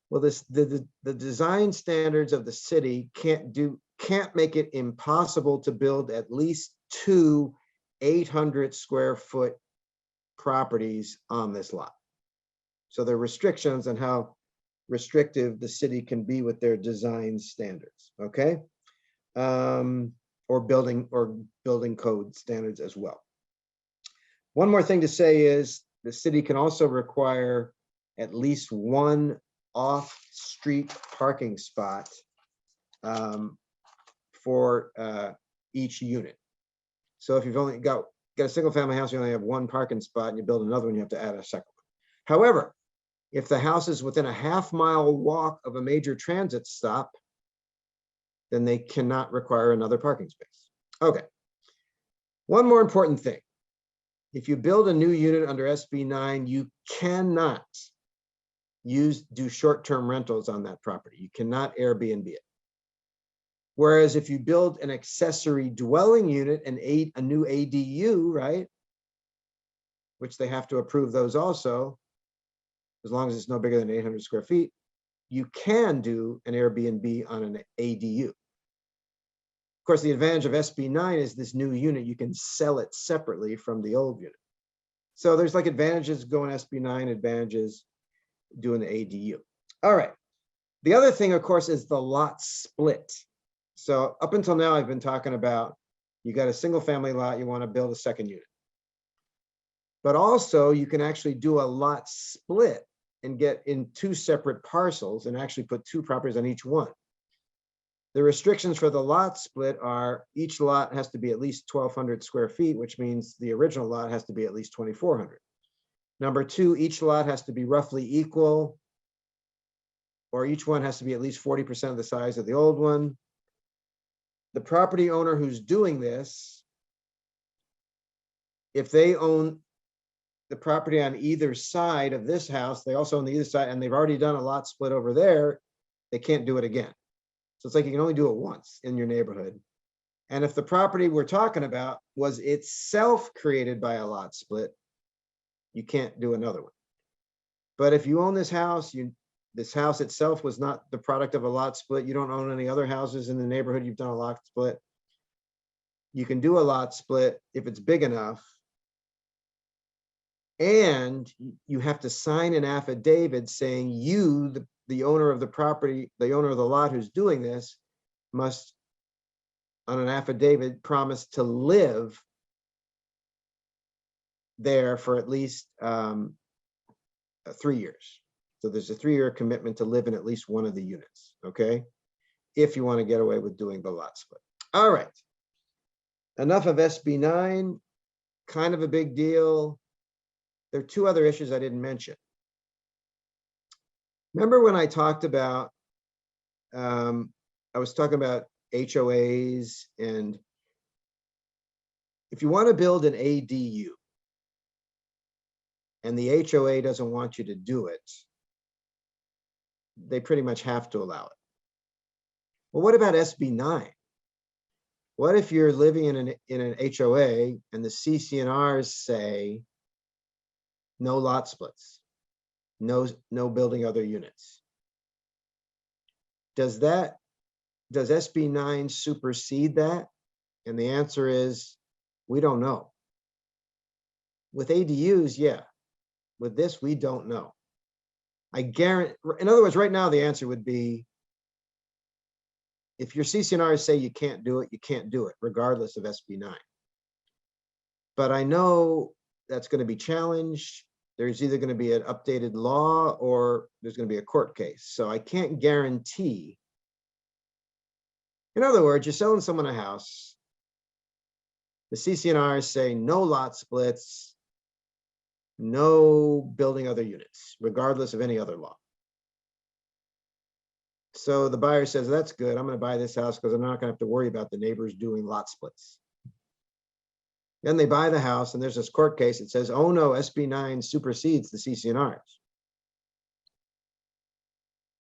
Well, the design standards of the city can't make it impossible to build at least 2 800 square foot properties on this lot. So there are restrictions on how restrictive the city can be with their design standards, okay? Or building code standards as well. One more thing to say is the city can also require at least 1 off-street parking spot for each unit. So if you've only got a single family house, you only have 1 parking spot, and you build another one, you have to add a second one. However, if the house is within a half-mile walk of a major transit stop, then they cannot require another parking space. Okay. One more important thing. If you build a new unit under SB 9, you cannot do short-term rentals on that property. You cannot Airbnb it. Whereas if you build an accessory dwelling unit and a new ADU, right, which they have to approve those also, as long as it's no bigger than 800 square feet, you can do an Airbnb on an ADU. Of course, the advantage of SB 9 is this new unit, you can sell it separately from the old unit. So there's like advantages going SB 9, advantages doing the ADU. All right. The other thing, of course, is the lot split. So up until now, I've been talking about you got a single family lot, you want to build a second unit. But also you can actually do a lot split and get in two separate parcels and actually put two properties on each one. The restrictions for the lot split are each lot has to be at least 1,200 square feet, which means the original lot has to be at least 2,400. Number two, each lot has to be roughly equal, or each one has to be at least 40% of the size of the old one. The property owner who's doing this, if they own the property on either side of this house, they also own the other side, and they've already done a lot split over there, they can't do it again. So it's like you can only do it once in your neighborhood. And if the property we're talking about was itself created by a lot split, you can't do another one. But if you own this house, this house itself was not the product of a lot split, you don't own any other houses in the neighborhood, you've done a lot split, you can do a lot split if it's big enough. And you have to sign an affidavit saying you, the owner of the property, the owner of the lot who's doing this, must, on an affidavit, promise to live there for at least 3 years. So there's a 3-year commitment to live in at least one of the units, okay? If you want to get away with doing the lot split. All right. Enough of SB 9, kind of a big deal. There are two other issues I didn't mention. Remember when I talked about, I was talking about HOAs, and if you want to build an ADU and the HOA doesn't want you to do it, they pretty much have to allow it. Well, what about SB 9? What if you're living in an HOA and the CC&Rs say no lot splits, no building other units? Does SB 9 supersede that? And the answer is, we don't know. With ADUs, yeah. With this, we don't know. I guarantee, in other words, right now, the answer would be, if your CC&Rs say you can't do it, you can't do it, regardless of SB 9. But I know that's going to be challenged. There's either going to be an updated law or there's going to be a court case. So I can't guarantee. In other words, you're selling someone a house. The CC&Rs say no lot splits, no building other units, regardless of any other law. So the buyer says, that's good. I'm going to buy this house because I'm not going to have to worry about the neighbors doing lot splits. Then they buy the house and there's this court case that says, oh no, SB 9 supersedes the CC&Rs.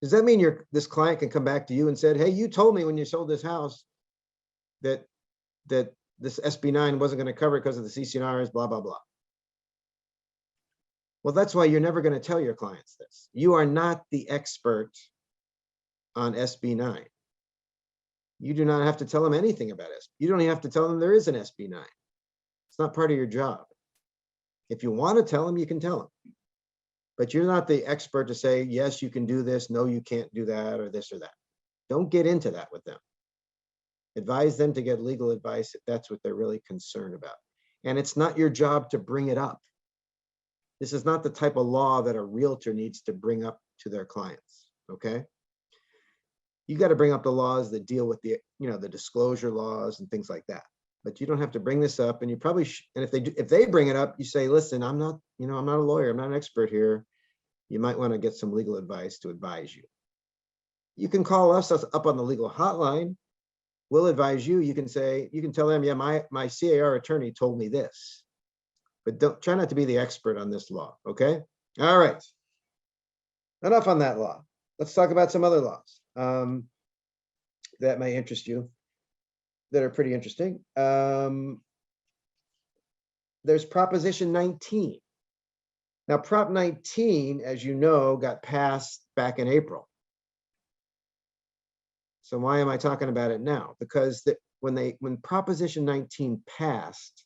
Does that mean this client can come back to you and said, hey, you told me when you sold this house that this SB 9 wasn't going to cover it because of the CC&Rs, blah, blah, blah. Well, that's why you're never going to tell your clients this. You are not the expert on SB 9. You do not have to tell them anything about SB. You don't even have to tell them there is an SB 9. It's not part of your job. If you want to tell them, you can tell them. But you're not the expert to say, yes, you can do this, no, you can't do that, or this or that. Don't get into that with them. Advise them to get legal advice if that's what they're really concerned about. And it's not your job to bring it up. This is not the type of law that a realtor needs to bring up to their clients, okay? You got to bring up the laws that deal with the, the disclosure laws and things like that. But you don't have to bring this up, and you probably and if they bring it up, you say, listen, I'm not a lawyer, I'm not an expert here. You might want to get some legal advice to advise you. You can call us up on the legal hotline. We'll advise you. You can say, you can tell them, yeah, my C.A.R. attorney told me this. but don't try not to be the expert on this law, okay? All right. Enough on that law. Let's talk about some other laws that may interest you, that are pretty interesting. There's Proposition 19. Now, Prop 19, as you know, got passed back in April. So why am I talking about it now? Because when Proposition 19 passed,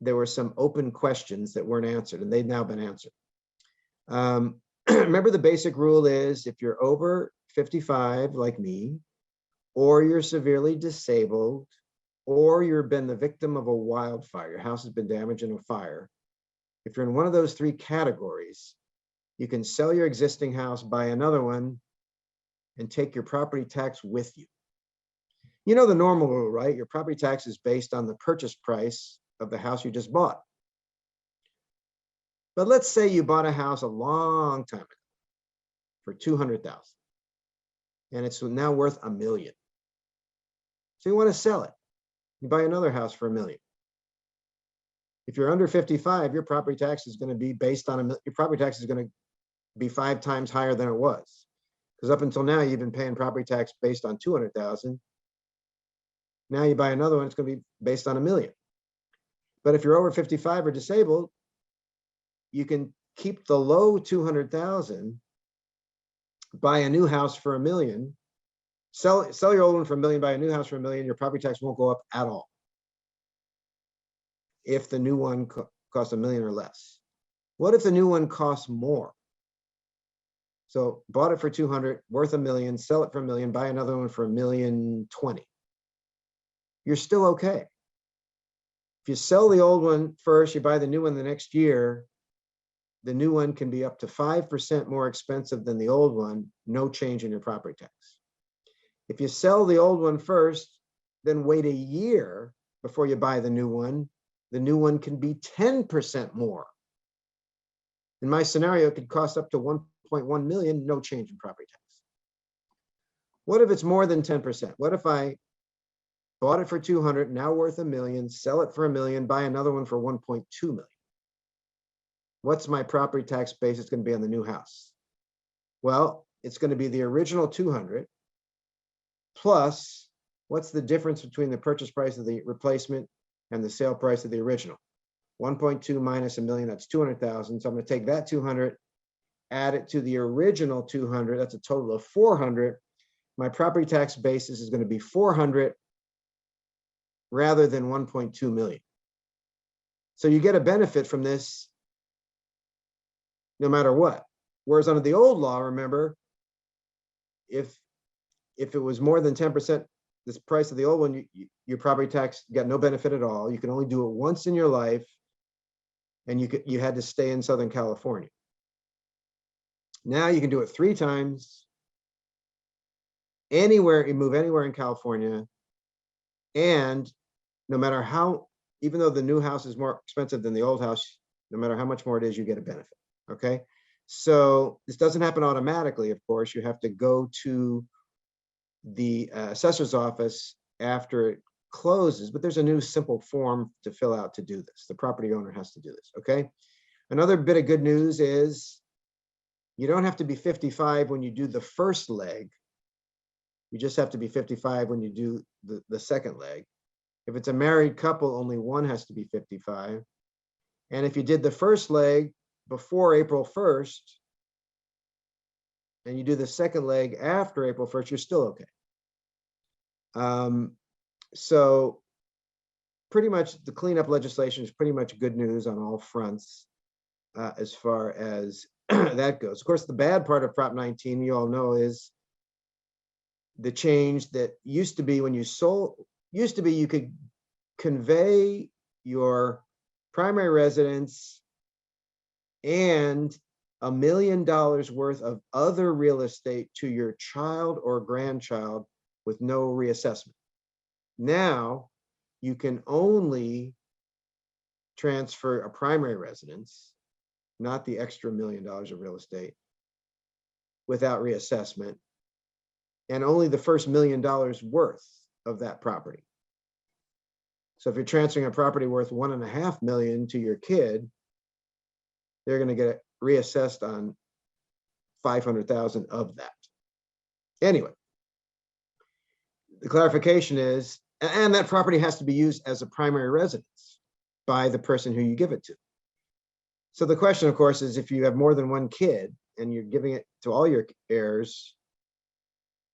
there were some open questions that weren't answered, and they've now been answered. Remember, the basic rule is if you're over 55, like me, or you're severely disabled, or you've been the victim of a wildfire, your house has been damaged in a fire. If you're in one of those three categories, you can sell your existing house, buy another one, and take your property tax with you. You know the normal rule, right? Your property tax is based on the purchase price of the house you just bought. But let's say you bought a house a long time ago for $200,000, and it's now worth $1 million. So you want to sell it. You buy another house for $1 million. If you're under 55, your property tax is going to be based on your property tax is going to be 5 times higher than it was, because up until now you've been paying property tax based on 200,000. Now you buy another one, it's going to be based on $1 million. But if you're over 55 or disabled, you can keep the low 200,000, buy a new house for $1 million, sell your old one for $1 million, buy a new house for $1 million. Your property tax won't go up at all if the new one costs $1 million or less. What if the new one costs more? So bought it for 200, worth $1 million, sell it for $1 million, buy another one for $1,020,000. You're still okay. If you sell the old one first, you buy the new one the next year, the new one can be up to 5% more expensive than the old one, no change in your property tax. If you sell the old one first, then wait a year before you buy the new one can be 10% more. In my scenario, it could cost up to 1.1 million, no change in property tax. What if it's more than 10%? What if I bought it for 200, now worth $1 million, sell it for $1 million, buy another one for 1.2 million? What's my property tax basis going to be on the new house? Well, it's going to be the original 200 plus what's the difference between the purchase price of the replacement and the sale price of the original? 1.2 minus $1 million, that's 200,000. So I'm going to take that 200, add it to the original 200. That's a total of 400. My property tax basis is going to be 400 rather than 1.2 million. So you get a benefit from this no matter what. Whereas under the old law, remember, if it was more than 10%, this price of the old one, your property tax got no benefit at all. You can only do it once in your life, and you had to stay in Southern California. Now you can do it 3 times, anywhere, you move anywhere in California, and no matter how, even though the new house is more expensive than the old house, no matter how much more it is, you get a benefit, okay? So this doesn't happen automatically, of course. You have to go to the assessor's office after it closes, but there's a new simple form to fill out to do this. The property owner has to do this, okay? Another bit of good news is you don't have to be 55 when you do the first leg. You just have to be 55 when you do the second leg. If it's a married couple, only one has to be 55. And if you did the first leg before April 1st, and you do the second leg after April 1st, you're still okay. So pretty much the cleanup legislation is pretty much good news on all fronts as far as that goes. Of course, the bad part of Prop 19, you all know, is the change that used to be when you sold, you could convey your primary residence and $1 million worth of other real estate to your child or grandchild with no reassessment. Now you can only transfer a primary residence, not the extra $1 million of real estate, without reassessment, and only the first $1 million worth of that property. So if you're transferring a property worth 1.5 million to your kid, they're going to get reassessed on 500,000 of that. Anyway, the clarification is, and that property has to be used as a primary residence by the person who you give it to. So the question, of course, is if you have more than one kid and you're giving it to all your heirs,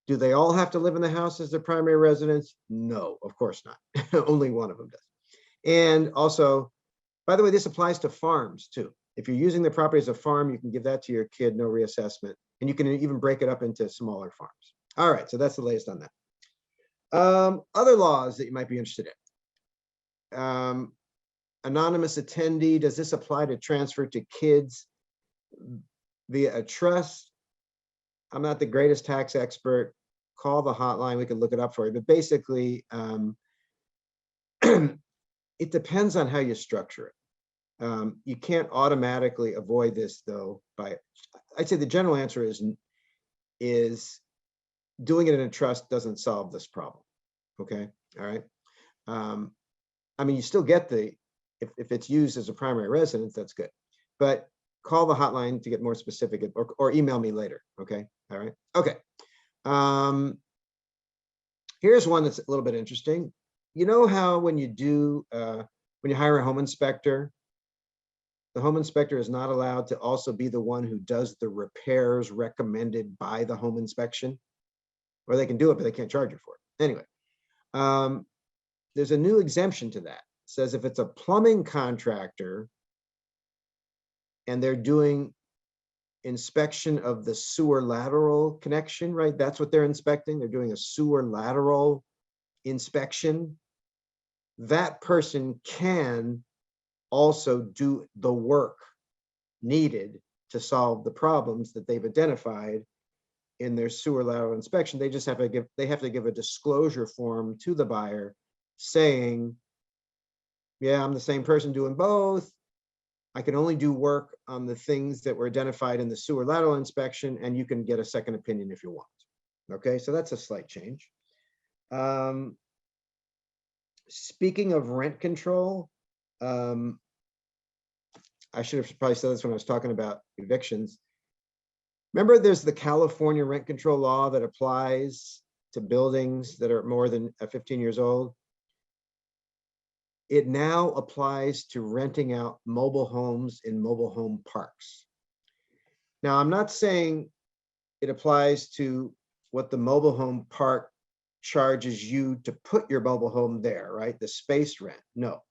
do they all have to live in the house as their primary residence? No, of course not. Only one of them does. And also, by the way, this applies to farms too. If you're using the property as a farm, you can give that to your kid, no reassessment. And you can even break it up into smaller farms. All right, so that's the latest on that. Other laws that you might be interested in. Anonymous attendee, does this apply to transfer to kids via a trust? I'm not the greatest tax expert. Call the hotline, we can look it up for you. But basically, it depends on how you structure it. You can't automatically avoid this though I'd say the general answer is doing it in a trust doesn't solve this problem. Okay, all right. I mean, you still get if it's used as a primary residence, that's good. But call the hotline to get more specific, or email me later. Okay, all right. Okay. Here's one that's a little bit interesting. You know how when you hire a home inspector, the home inspector is not allowed to also be the one who does the repairs recommended by the home inspection? Or they can do it, but they can't charge you for it. Anyway, there's a new exemption to that. It says if it's a plumbing contractor and they're doing inspection of the sewer lateral connection, right? That's what they're inspecting. They're doing a sewer lateral inspection. That person can also do the work needed to solve the problems that they've identified in their sewer lateral inspection. They just have to give a disclosure form to the buyer saying, yeah, I'm the same person doing both. I can only do work on the things that were identified in the sewer lateral inspection, and you can get a second opinion if you want. Okay, so that's a slight change. Speaking of rent control, I should have probably said this when I was talking about evictions. Remember, there's the California rent control law that applies to buildings that are more than 15 years old. It now applies to renting out mobile homes in mobile home parks. Now, I'm not saying it applies to what the mobile home park charges you to put your mobile home there, right? The space rent, no.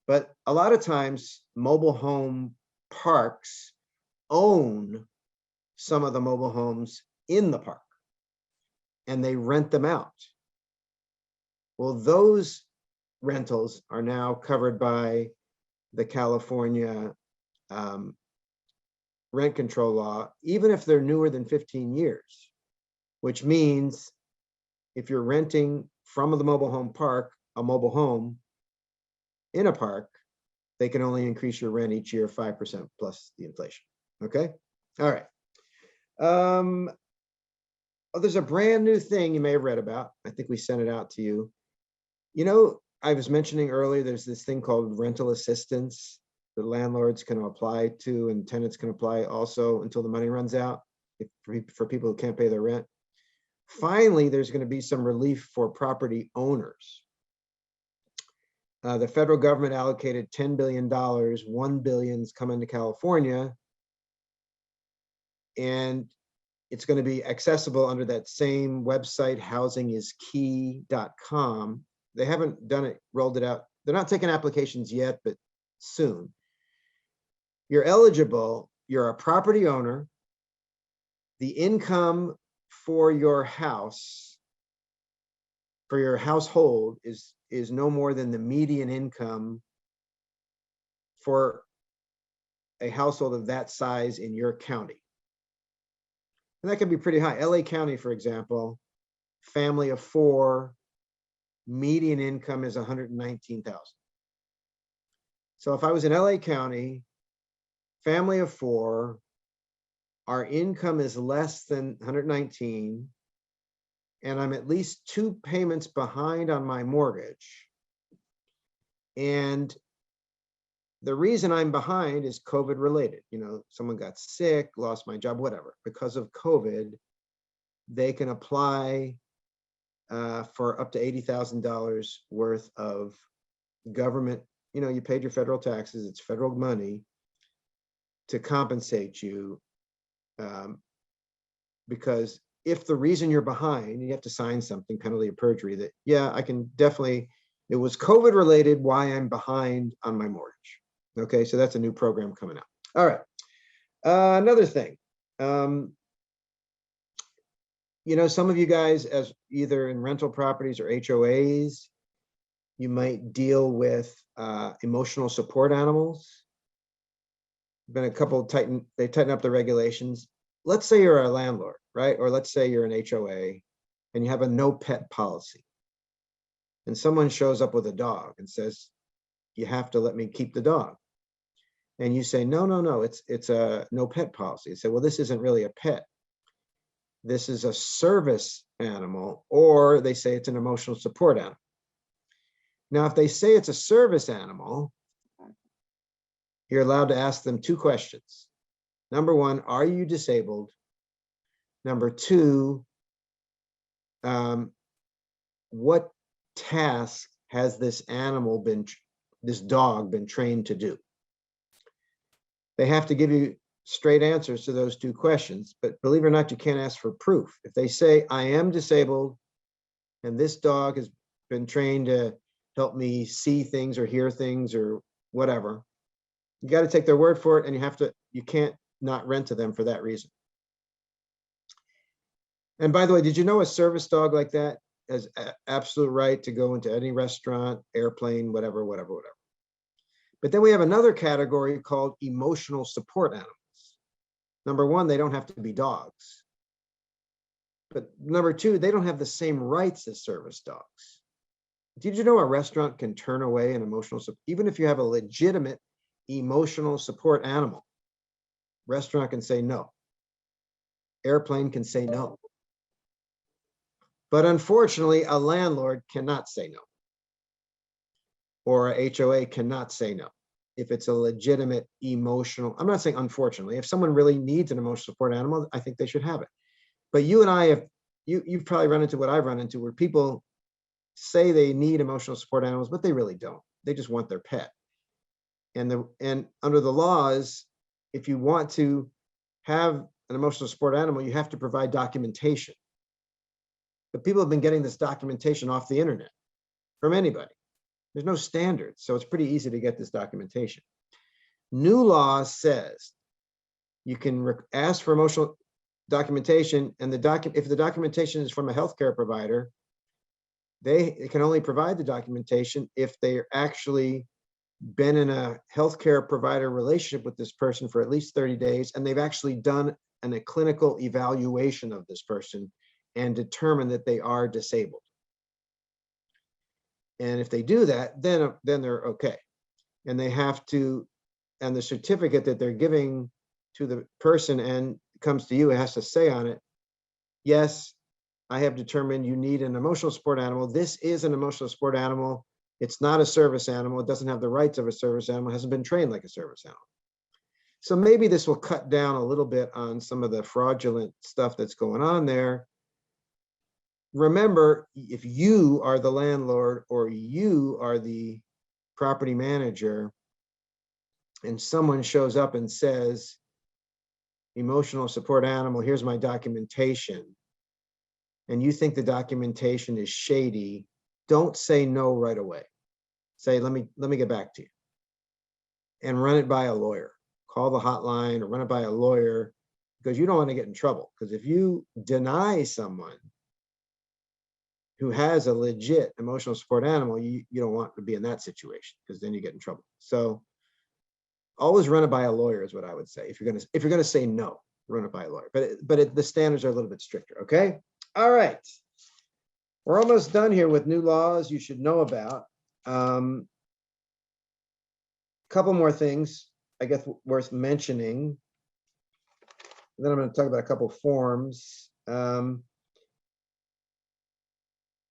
But a lot of times, mobile home parks own some of the mobile homes in the park, and they rent them out. Well, those rentals are now covered by the California rent control law, even if they're newer than 15 years, which means if you're renting from the mobile home park, a mobile home in a park, they can only increase your rent each year 5% plus the inflation. Okay, all right. Oh, there's a brand new thing you may have read about. I think we sent it out to you. You know, I was mentioning earlier, there's this thing called rental assistance that landlords can apply to and tenants can apply also until the money runs out for people who can't pay their rent. Finally, there's going to be some relief for property owners. The federal government allocated $10 billion, $1 billion is coming to California, and it's going to be accessible under that same website, housingiskey.com. They haven't done it, rolled it out. They're not taking applications yet, but soon. You're eligible, you're a property owner. The income for your house, for your household is no more than the median income for a household of that size in your county. And that can be pretty high. LA County, for example, family of 4, median income is 119,000. So if I was in LA County, family of 4, our income is less than 119, and I'm at least 2 payments behind on my mortgage, And the reason I'm behind is COVID related. You know, someone got sick, lost my job, whatever. Because of COVID, they can apply for up to $80,000 worth of government. You know, you paid your federal taxes, it's federal money to compensate you. Because if the reason you're behind, you have to sign something, penalty of perjury, that, yeah, I can definitely, it was COVID related why I'm behind on my mortgage. Okay, so that's a new program coming out. All right. Another thing, you know, some of you guys, as either in rental properties or HOAs, you might deal with emotional support animals. Been a couple they tighten up the regulations. Let's say you're a landlord, right? Or let's say you're an HOA and you have a no pet policy. And someone shows up with a dog and says, you have to let me keep the dog. And you say, no, no, no, it's a no pet policy. You say, well, this isn't really a pet. This is a service animal, or they say it's an emotional support animal. Now, if they say it's a service animal, you're allowed to ask them two questions. Number one, are you disabled? Number two, what task has this dog been trained to do? They have to give you straight answers to those two questions, but believe it or not, you can't ask for proof. If they say, I am disabled and this dog has been trained to help me see things or hear things or whatever, you got to take their word for it, and you can't not rent to them for that reason. And by the way, did you know a service dog like that has absolute right to go into any restaurant, airplane, whatever. But then we have another category called emotional support animals. Number one, they don't have to be dogs. But number two, they don't have the same rights as service dogs. Did you know a restaurant can turn away an emotional support, even if you have a legitimate emotional support animal? Restaurant can say no. Airplane can say no. But unfortunately, a landlord cannot say no. Or a HOA cannot say no. If it's a legitimate emotional, I'm not saying unfortunately, if someone really needs an emotional support animal, I think they should have it. But you and I have, you've probably run into what I've run into, where people say they need emotional support animals, but they really don't. They just want their pet. And under the laws, if you want to have an emotional support animal, you have to provide documentation. But people have been getting this documentation off the internet from anybody. There's no standards, so it's pretty easy to get this documentation. New law says you can ask for emotional documentation, and if the documentation is from a healthcare provider, they can only provide the documentation if they're actually been in a healthcare provider relationship with this person for at least 30 days, and they've actually done a clinical evaluation of this person and determined that they are disabled. And if they do that, then they're okay. And they have to, and the certificate that they're giving to the person and comes to you, it has to say on it, yes, I have determined you need an emotional support animal. This is an emotional support animal. It's not a service animal. It doesn't have the rights of a service animal. It hasn't been trained like a service animal. So maybe this will cut down a little bit on some of the fraudulent stuff that's going on there. Remember, if you are the landlord or you are the property manager and someone shows up and says, emotional support animal, here's my documentation, and you think the documentation is shady, don't say no right away. Say, let me get back to you, and run it by a lawyer. Call the hotline or run it by a lawyer, because you don't want to get in trouble. Because if you deny someone who has a legit emotional support animal, you don't want to be in that situation, because then you get in trouble. So always run it by a lawyer is what I would say. If you're gonna say no, run it by a lawyer. But the standards are a little bit stricter. Okay. All right. We're almost done here with new laws you should know about. Couple more things I guess worth mentioning. Then I'm going to talk about a couple forms.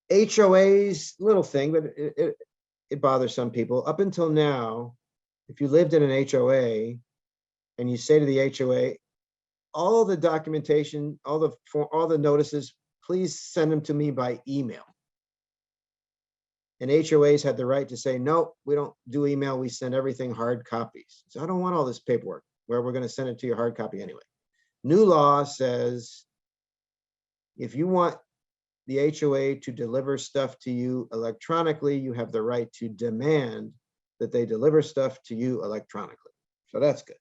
HOAs, little thing, but it bothers some people. Up until now, if you lived in an HOA and you say to the HOA, all the documentation, all the notices, please send them to me by email. And HOAs had the right to say, no, we don't do email. We send everything hard copies. So I don't want all this paperwork where we're going to send it to you hard copy anyway. New law says, if you want the HOA to deliver stuff to you electronically, you have the right to demand that they deliver stuff to you electronically. So that's good.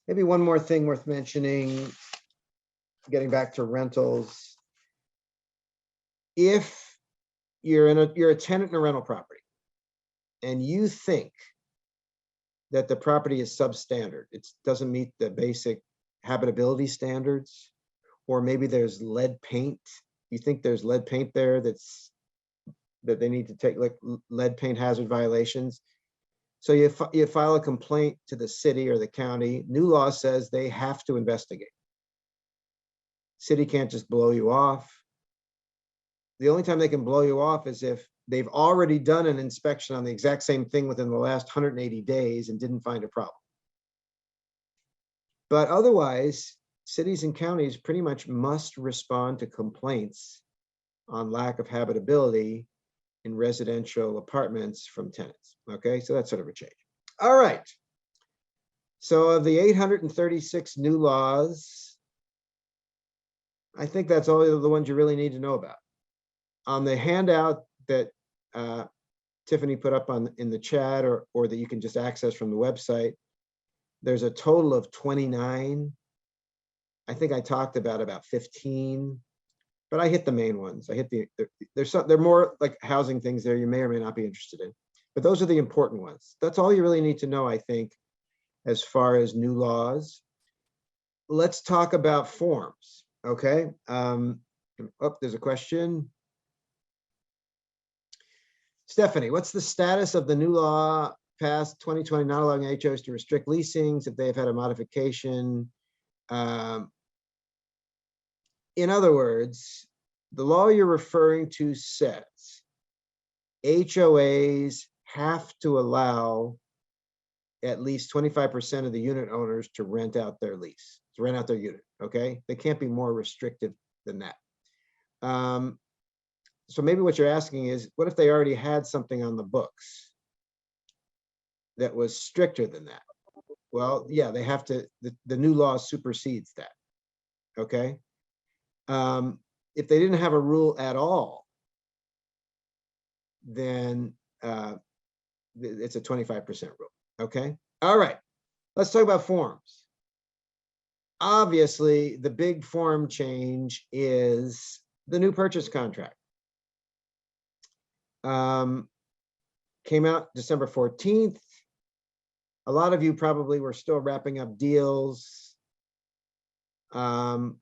Maybe one more thing worth mentioning, getting back to rentals. If you're a tenant in a rental property and you think that the property is substandard, it doesn't meet the basic habitability standards, or maybe there's lead paint, you think there's lead paint there that they need to take, like lead paint hazard violations. So you file a complaint to the city or the county. New law says they have to investigate. City can't just blow you off. The only time they can blow you off is if they've already done an inspection on the exact same thing within the last 180 days and didn't find a problem. But otherwise, cities and counties pretty much must respond to complaints on lack of habitability in residential apartments from tenants. Okay, so that's sort of a change. All right. So of the 836 new laws, I think that's all the ones you really need to know about. On the handout that Tiffany put up in the chat, or that you can just access from the website, there's a total of 29. I think I talked about 15, but I hit the main ones. I hit they're more like housing things there you may or may not be interested in, but those are the important ones. That's all you really need to know, I think, as far as new laws. Let's talk about forms, okay? Oh, there's a question. Stephanie, what's the status of the new law passed 2020 not allowing HOs to restrict leasings if they've had a modification? In other words, the law you're referring to says HOAs have to allow at least 25% of the unit owners to rent out their lease, to rent out their unit, okay? They can't be more restrictive than that. So maybe what you're asking is, what if they already had something on the books that was stricter than that? Well, yeah, they have to, the new law supersedes that, okay? If they didn't have a rule at all, then it's a 25% rule, okay? All right, let's talk about forms. Obviously, the big form change is the new purchase contract. Came out December 14th. A lot of you probably were still wrapping up deals on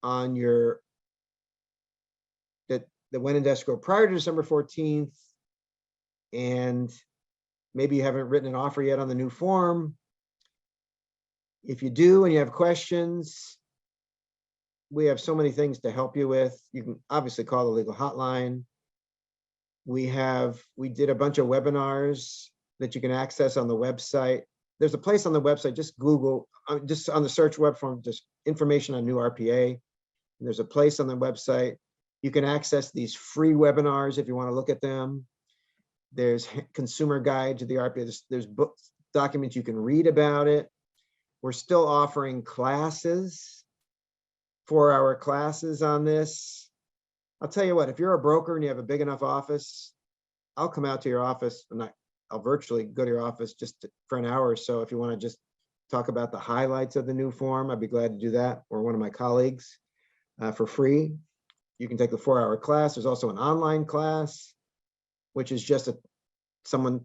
your that went into escrow prior to December 14th, and maybe you haven't written an offer yet on the new form. If you do and you have questions, we have so many things to help you with. You can obviously call the legal hotline. We did a bunch of webinars that you can access on the website. There's a place on the website, just Google, just on the search web form, just information on new RPA. And there's a place on the website. You can access these free webinars if you want to look at them. There's consumer guide to the RPA. There's books, documents you can read about it. We're still offering classes, 4-hour classes on this. I'll tell you what, if you're a broker and you have a big enough office, I'll come out to your office. I'll virtually go to your office just for an hour or so. If you want to just talk about the highlights of the new form, I'd be glad to do that, or one of my colleagues for free. You can take the 4-hour class. There's also an online class, which is just someone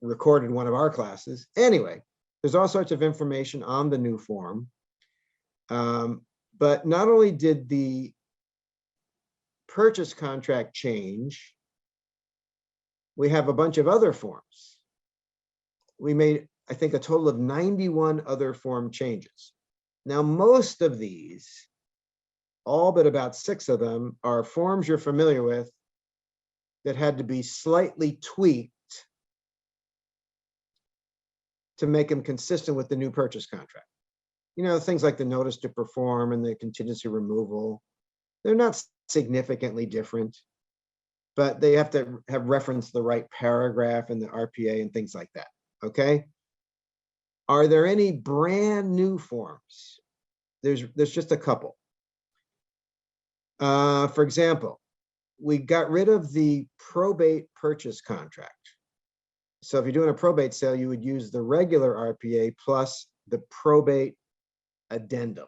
recorded one of our classes. Anyway, there's all sorts of information on the new form. But not only did the purchase contract change, we have a bunch of other forms. We made, I think, a total of 91 other form changes. Now, most of these all but about 6 of them are forms you're familiar with that had to be slightly tweaked to make them consistent with the new purchase contract. You know, things like the notice to perform and the contingency removal. They're not significantly different, but they have to have referenced the right paragraph in the RPA and things like that, okay? Are there any brand new forms? There's just a couple. For example, we got rid of the probate purchase contract. So if you're doing a probate sale, you would use the regular RPA plus the probate addendum,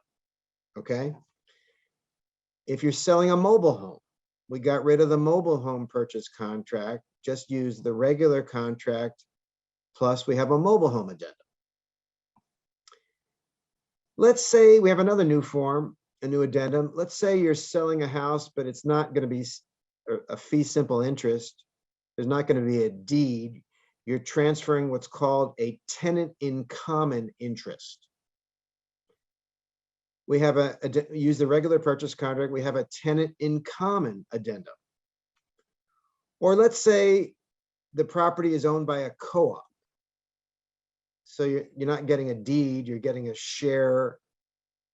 okay? If you're selling a mobile home, we got rid of the mobile home purchase contract, just use the regular contract, plus we have a mobile home addendum. Let's say we have another new form, a new addendum. Let's say you're selling a house, but it's not going to be a fee simple interest. There's not going to be a deed. You're transferring what's called a tenant in common interest. We have use the regular purchase contract. We have a tenant in common addendum. Or let's say the property is owned by a co-op. So you're not getting a deed, you're getting a share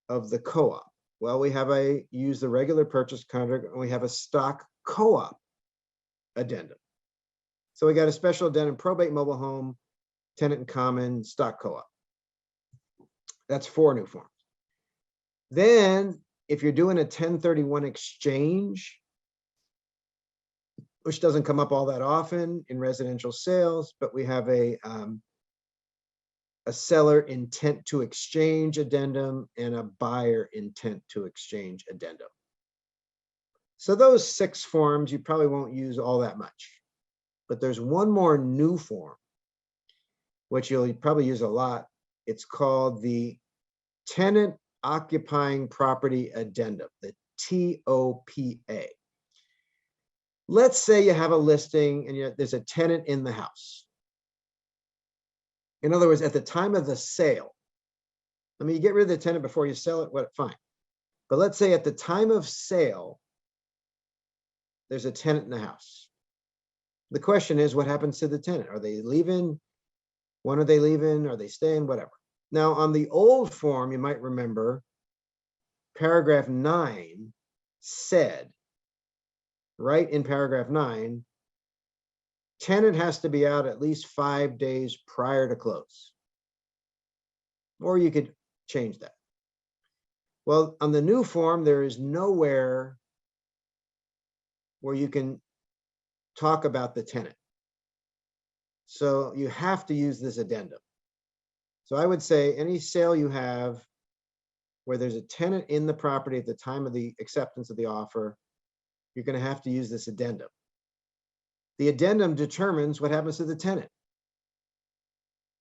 of the co-op. Well, we have use the regular purchase contract and we have a stock co-op addendum. So we got a special addendum, probate mobile home, tenant in common, stock co-op. That's 4 new forms. Then if you're doing a 1031 exchange, which doesn't come up all that often in residential sales, but we have a seller intent to exchange addendum and a buyer intent to exchange addendum. So those 6 forms you probably won't use all that much, but there's one more new form, which you'll probably use a lot. It's called the Tenant Occupying Property Addendum, the TOPA. Let's say you have a listing and there's a tenant in the house. In other words, at the time of the sale, I mean, you get rid of the tenant before you sell it, what, fine. But let's say at the time of sale, there's a tenant in the house. The question is, what happens to the tenant? Are they leaving? When are they leaving? Are they staying? Whatever. Now, on the old form, you might remember, paragraph 9 said, right in paragraph 9, tenant has to be out at least 5 days prior to close. Or you could change that. Well, on the new form, there is nowhere where you can talk about the tenant. So you have to use this addendum. So I would say any sale you have where there's a tenant in the property at the time of the acceptance of the offer, you're going to have to use this addendum. The addendum determines what happens to the tenant.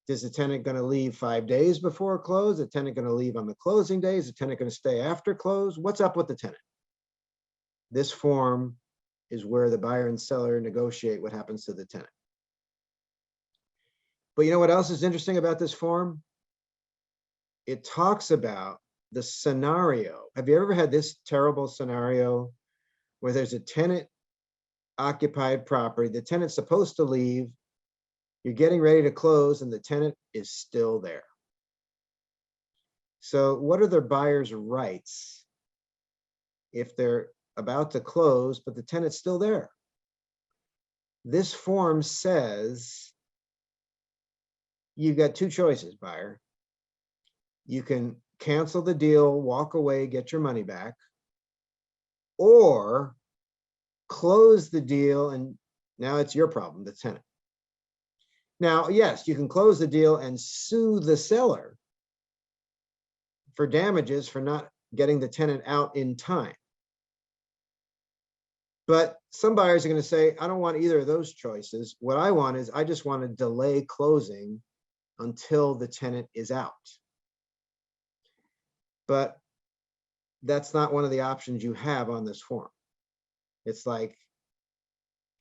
Is the tenant going to leave 5 days before close? Is the tenant going to leave on the closing day? Is the tenant going to stay after close? What's up with the tenant? This form is where the buyer and seller negotiate what happens to the tenant. But you know what else is interesting about this form? It talks about the scenario. Have you ever had this terrible scenario where there's a tenant occupied property, the tenant's supposed to leave, you're getting ready to close and the tenant is still there? So what are the buyer's rights if they're about to close, but the tenant's still there? This form says you've got 2 choices, buyer. You can cancel the deal, walk away, get your money back, or close the deal and now it's your problem, the tenant. Now, yes, you can close the deal and sue the seller for damages for not getting the tenant out in time. But some buyers are going to say, I don't want either of those choices. What I want is I just want to delay closing until the tenant is out. But that's not one of the options you have on this form. It's like,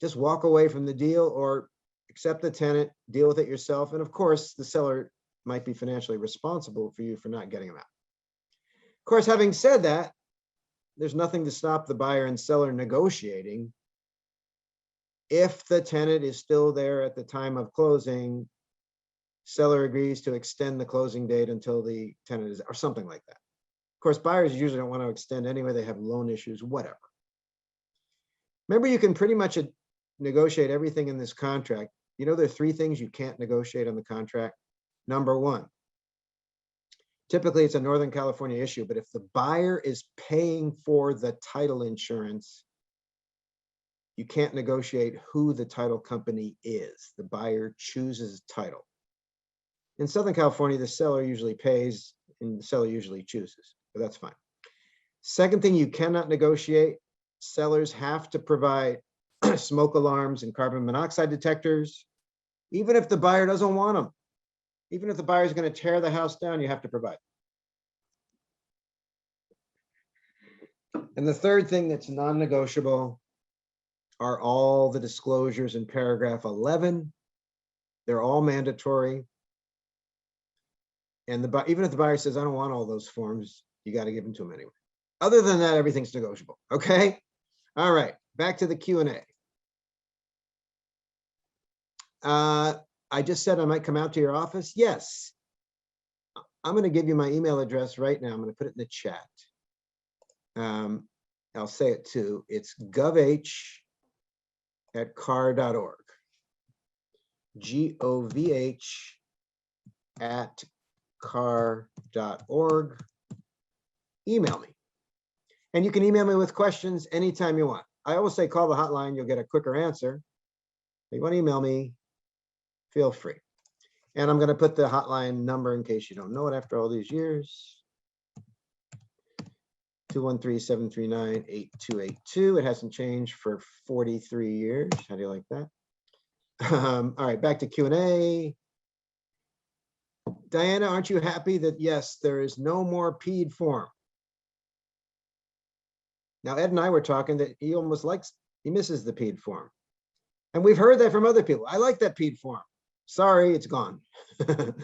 just walk away from the deal or accept the tenant, deal with it yourself. And of course, the seller might be financially responsible for you for not getting them out. Of course, having said that, there's nothing to stop the buyer and seller negotiating. If the tenant is still there at the time of closing, seller agrees to extend the closing date until the tenant is, or something like that. Of course, buyers usually don't want to extend anyway. They have loan issues, whatever. Remember, you can pretty much negotiate everything in this contract. You know, there are 3 things you can't negotiate on the contract. Number 1, typically it's a Northern California issue, but if the buyer is paying for the title insurance, you can't negotiate who the title company is. The buyer chooses title. In Southern California, the seller usually pays and the seller usually chooses, but that's fine. Second thing you cannot negotiate, sellers have to provide smoke alarms and carbon monoxide detectors, even if the buyer doesn't want them. Even if the buyer is going to tear the house down, you have to provide. And the third thing that's non-negotiable are all the disclosures in paragraph 11. They're all mandatory. And even if the buyer says, I don't want all those forms, you got to give them to them anyway. Other than that, everything's negotiable. Okay. All right. Back to the Q&A. I just said I might come out to your office. Yes. I'm going to give you my email address right now. I'm going to put it in the chat. I'll say it too. It's govh@car.org. govh@car.org. Email me. And you can email me with questions anytime you want. I always say call the hotline, you'll get a quicker answer. If you want to email me, feel free. And I'm going to put the hotline number in case you don't know it after all these years. 213-739-8282. It hasn't changed for 43 years. How do you like that? All right, back to Q&A. Diana, aren't you happy that, yes, there is no more PED form? Now, Ed and I were talking that he almost likes, he misses the PED form. And we've heard that from other people. I like that PED form. Sorry, it's gone. If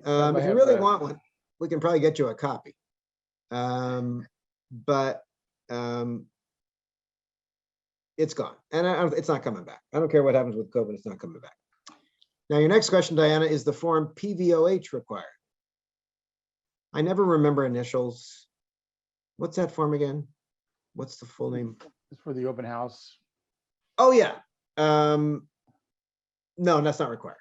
you really want one, we can probably get you a copy. But it's gone. And it's not coming back. I don't care what happens with COVID, it's not coming back. Now, your next question, Diana, is the form PVOH required? I never remember initials. What's that form again? What's the full name? It's for the open house. Oh, yeah. No, that's not required.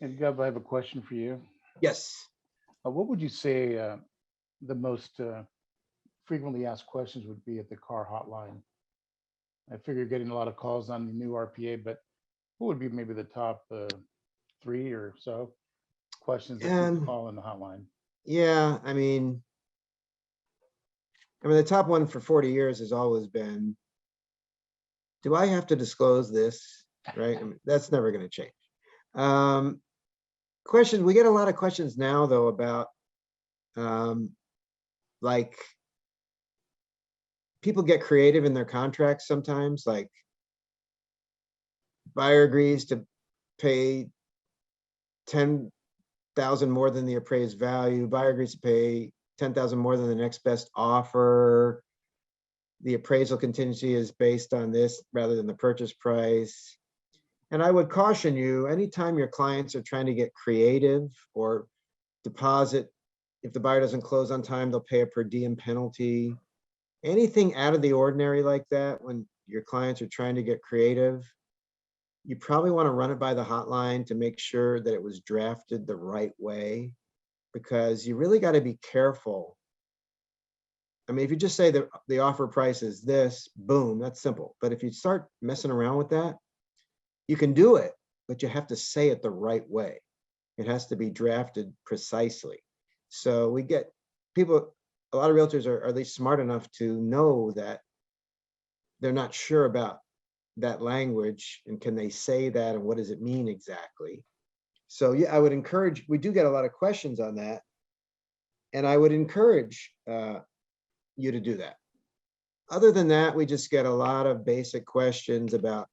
And Gov, I have a question for you. Yes. What would you say the most frequently asked questions would be at the CAR hotline? I figure you're getting a lot of calls on the new RPA, but what would be maybe the top 3 or so questions that people call in the hotline? Yeah, I mean, the top one for 40 years has always been, do I have to disclose this? Right? I mean, that's never going to change. Questions, we get a lot of questions now, though, about like people get creative in their contracts sometimes, like buyer agrees to pay $10,000 more than the appraised value. Buyer agrees to pay $10,000 more than the next best offer. The appraisal contingency is based on this rather than the purchase price. And I would caution you, anytime your clients are trying to get creative or deposit, if the buyer doesn't close on time, they'll pay a per diem penalty. Anything out of the ordinary like that, when your clients are trying to get creative, you probably want to run it by the hotline to make sure that it was drafted the right way, because you really got to be careful. I mean, if you just say that the offer price is this, boom, that's simple. But if you start messing around with that, you can do it, but you have to say it the right way. It has to be drafted precisely. So we get people, a lot of realtors are at least smart enough to know that they're not sure about that language and can they say that and what does it mean exactly. So yeah, I would encourage, we do get a lot of questions on that, and I would encourage you to do that. Other than that, we just get a lot of basic questions about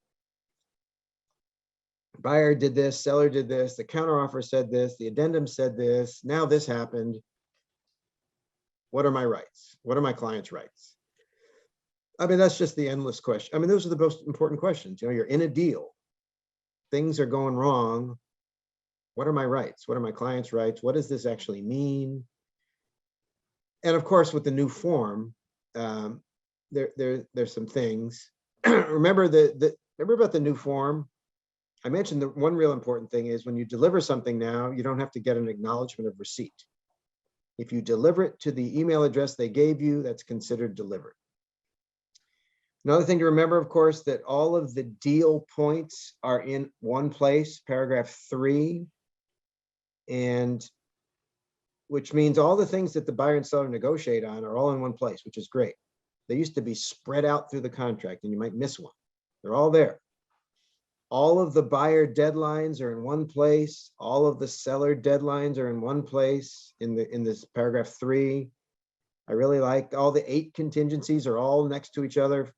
buyer did this, seller did this, the counteroffer said this, the addendum said this, now this happened. What are my rights? What are my client's rights? I mean, that's just the endless question. I mean, those are the most important questions. You know, you're in a deal. Things are going wrong. What are my rights? What are my client's rights? What does this actually mean? And of course, with the new form, there's some things. Remember about the new form? I mentioned the one real important thing is when you deliver something now, you don't have to get an acknowledgement of receipt. If you deliver it to the email address they gave you, that's considered delivered. Another thing to remember, of course, that all of the deal points are in one place, paragraph 3, and which means all the things that the buyer and seller negotiate on are all in one place, which is great. They used to be spread out through the contract and you might miss one. They're all there. All of the buyer deadlines are in one place. All of the seller deadlines are in one place in this paragraph 3. I really like all the 8 contingencies are all next to each other.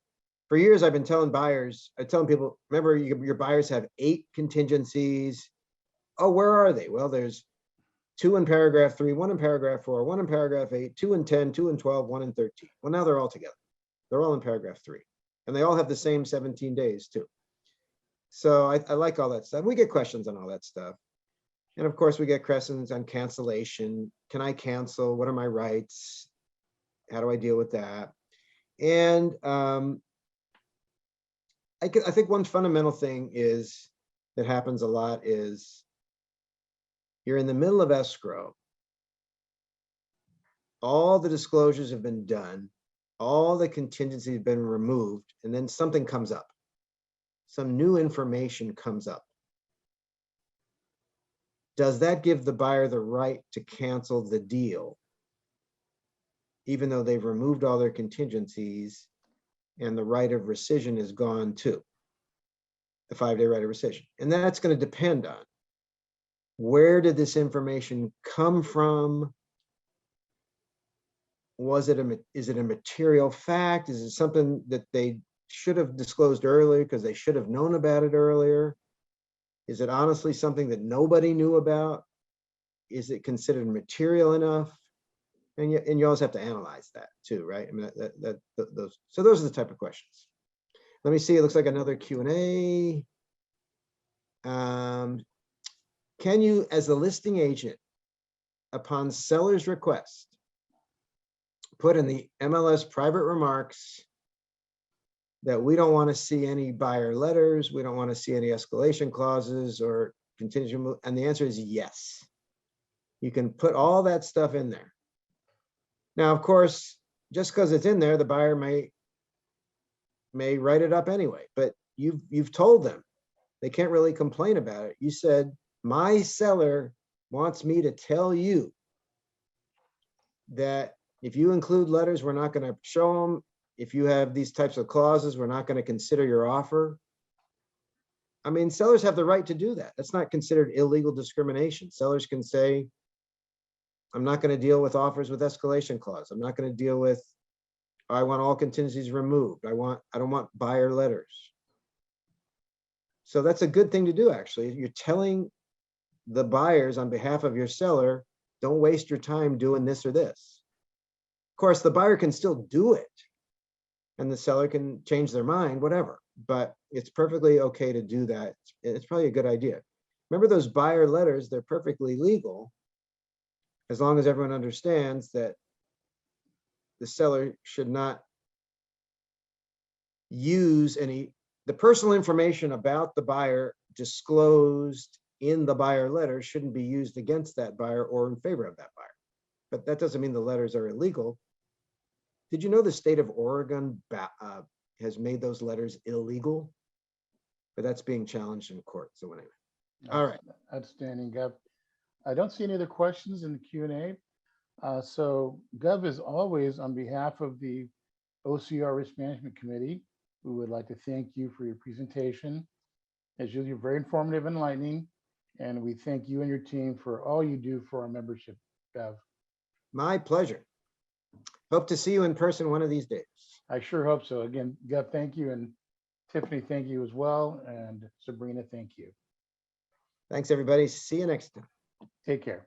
For years, I've been telling people, remember your buyers have 8 contingencies. Oh, where are they? Well, there's 2 in paragraph 3, 1 in paragraph 4, 1 in paragraph 8, 2 in 10, 2 in 12, 1 in 13. Well, now they're all together. They're all in paragraph 3. And they all have the same 17 days too. So I like all that stuff. We get questions on all that stuff. And of course, we get questions on cancellation. Can I cancel? What are my rights? How do I deal with that? And I think one fundamental thing that happens a lot is you're in the middle of escrow. All the disclosures have been done. All the contingencies have been removed. And then something comes up. Some new information comes up. Does that give the buyer the right to cancel the deal, even though they've removed all their contingencies and the right of rescission is gone too, the 5-day right of rescission? And that's going to depend on where did this information come from? Is it a material fact? Is it something that they should have disclosed earlier because they should have known about it earlier? Is it honestly something that nobody knew about? Is it considered material enough? And you always have to analyze that too, right? I mean, those are the type of questions. Let me see. It looks like another Q&A. Can you, as a listing agent, upon seller's request, put in the MLS private remarks that we don't want to see any buyer letters, we don't want to see any escalation clauses or contingent? And the answer is yes. You can put all that stuff in there. Now, of course, just because it's in there, the buyer may write it up anyway, but you've told them they can't really complain about it. You said, my seller wants me to tell you that if you include letters, we're not going to show them. If you have these types of clauses, we're not going to consider your offer. I mean, sellers have the right to do that. That's not considered illegal discrimination. Sellers can say, I'm not going to deal with offers with escalation clause. I'm not going to deal with, I want all contingencies removed. I don't want buyer letters. So that's a good thing to do, actually. You're telling the buyers on behalf of your seller, don't waste your time doing this or this. Of course, the buyer can still do it and the seller can change their mind, whatever, but it's perfectly okay to do that. It's probably a good idea. Remember those buyer letters, they're perfectly legal as long as everyone understands that the seller should not use the personal information about the buyer disclosed in the buyer letter shouldn't be used against that buyer or in favor of that buyer. But that doesn't mean the letters are illegal. Did you know the state of Oregon has made those letters illegal? But that's being challenged in court. So anyway, all right. Outstanding, Gov. I don't see any other questions in the Q&A. So Gov, as always, on behalf of the OCR Risk Management Committee, we would like to thank you for your presentation. As usual, you're very informative and enlightening, and we thank you and your team for all you do for our membership, Gov. My pleasure. Hope to see you in person one of these days. I sure hope so. Again, Gov, thank you, and Tiffany, thank you as well, and Sabrina, thank you. Thanks, everybody. See you next time. Take care.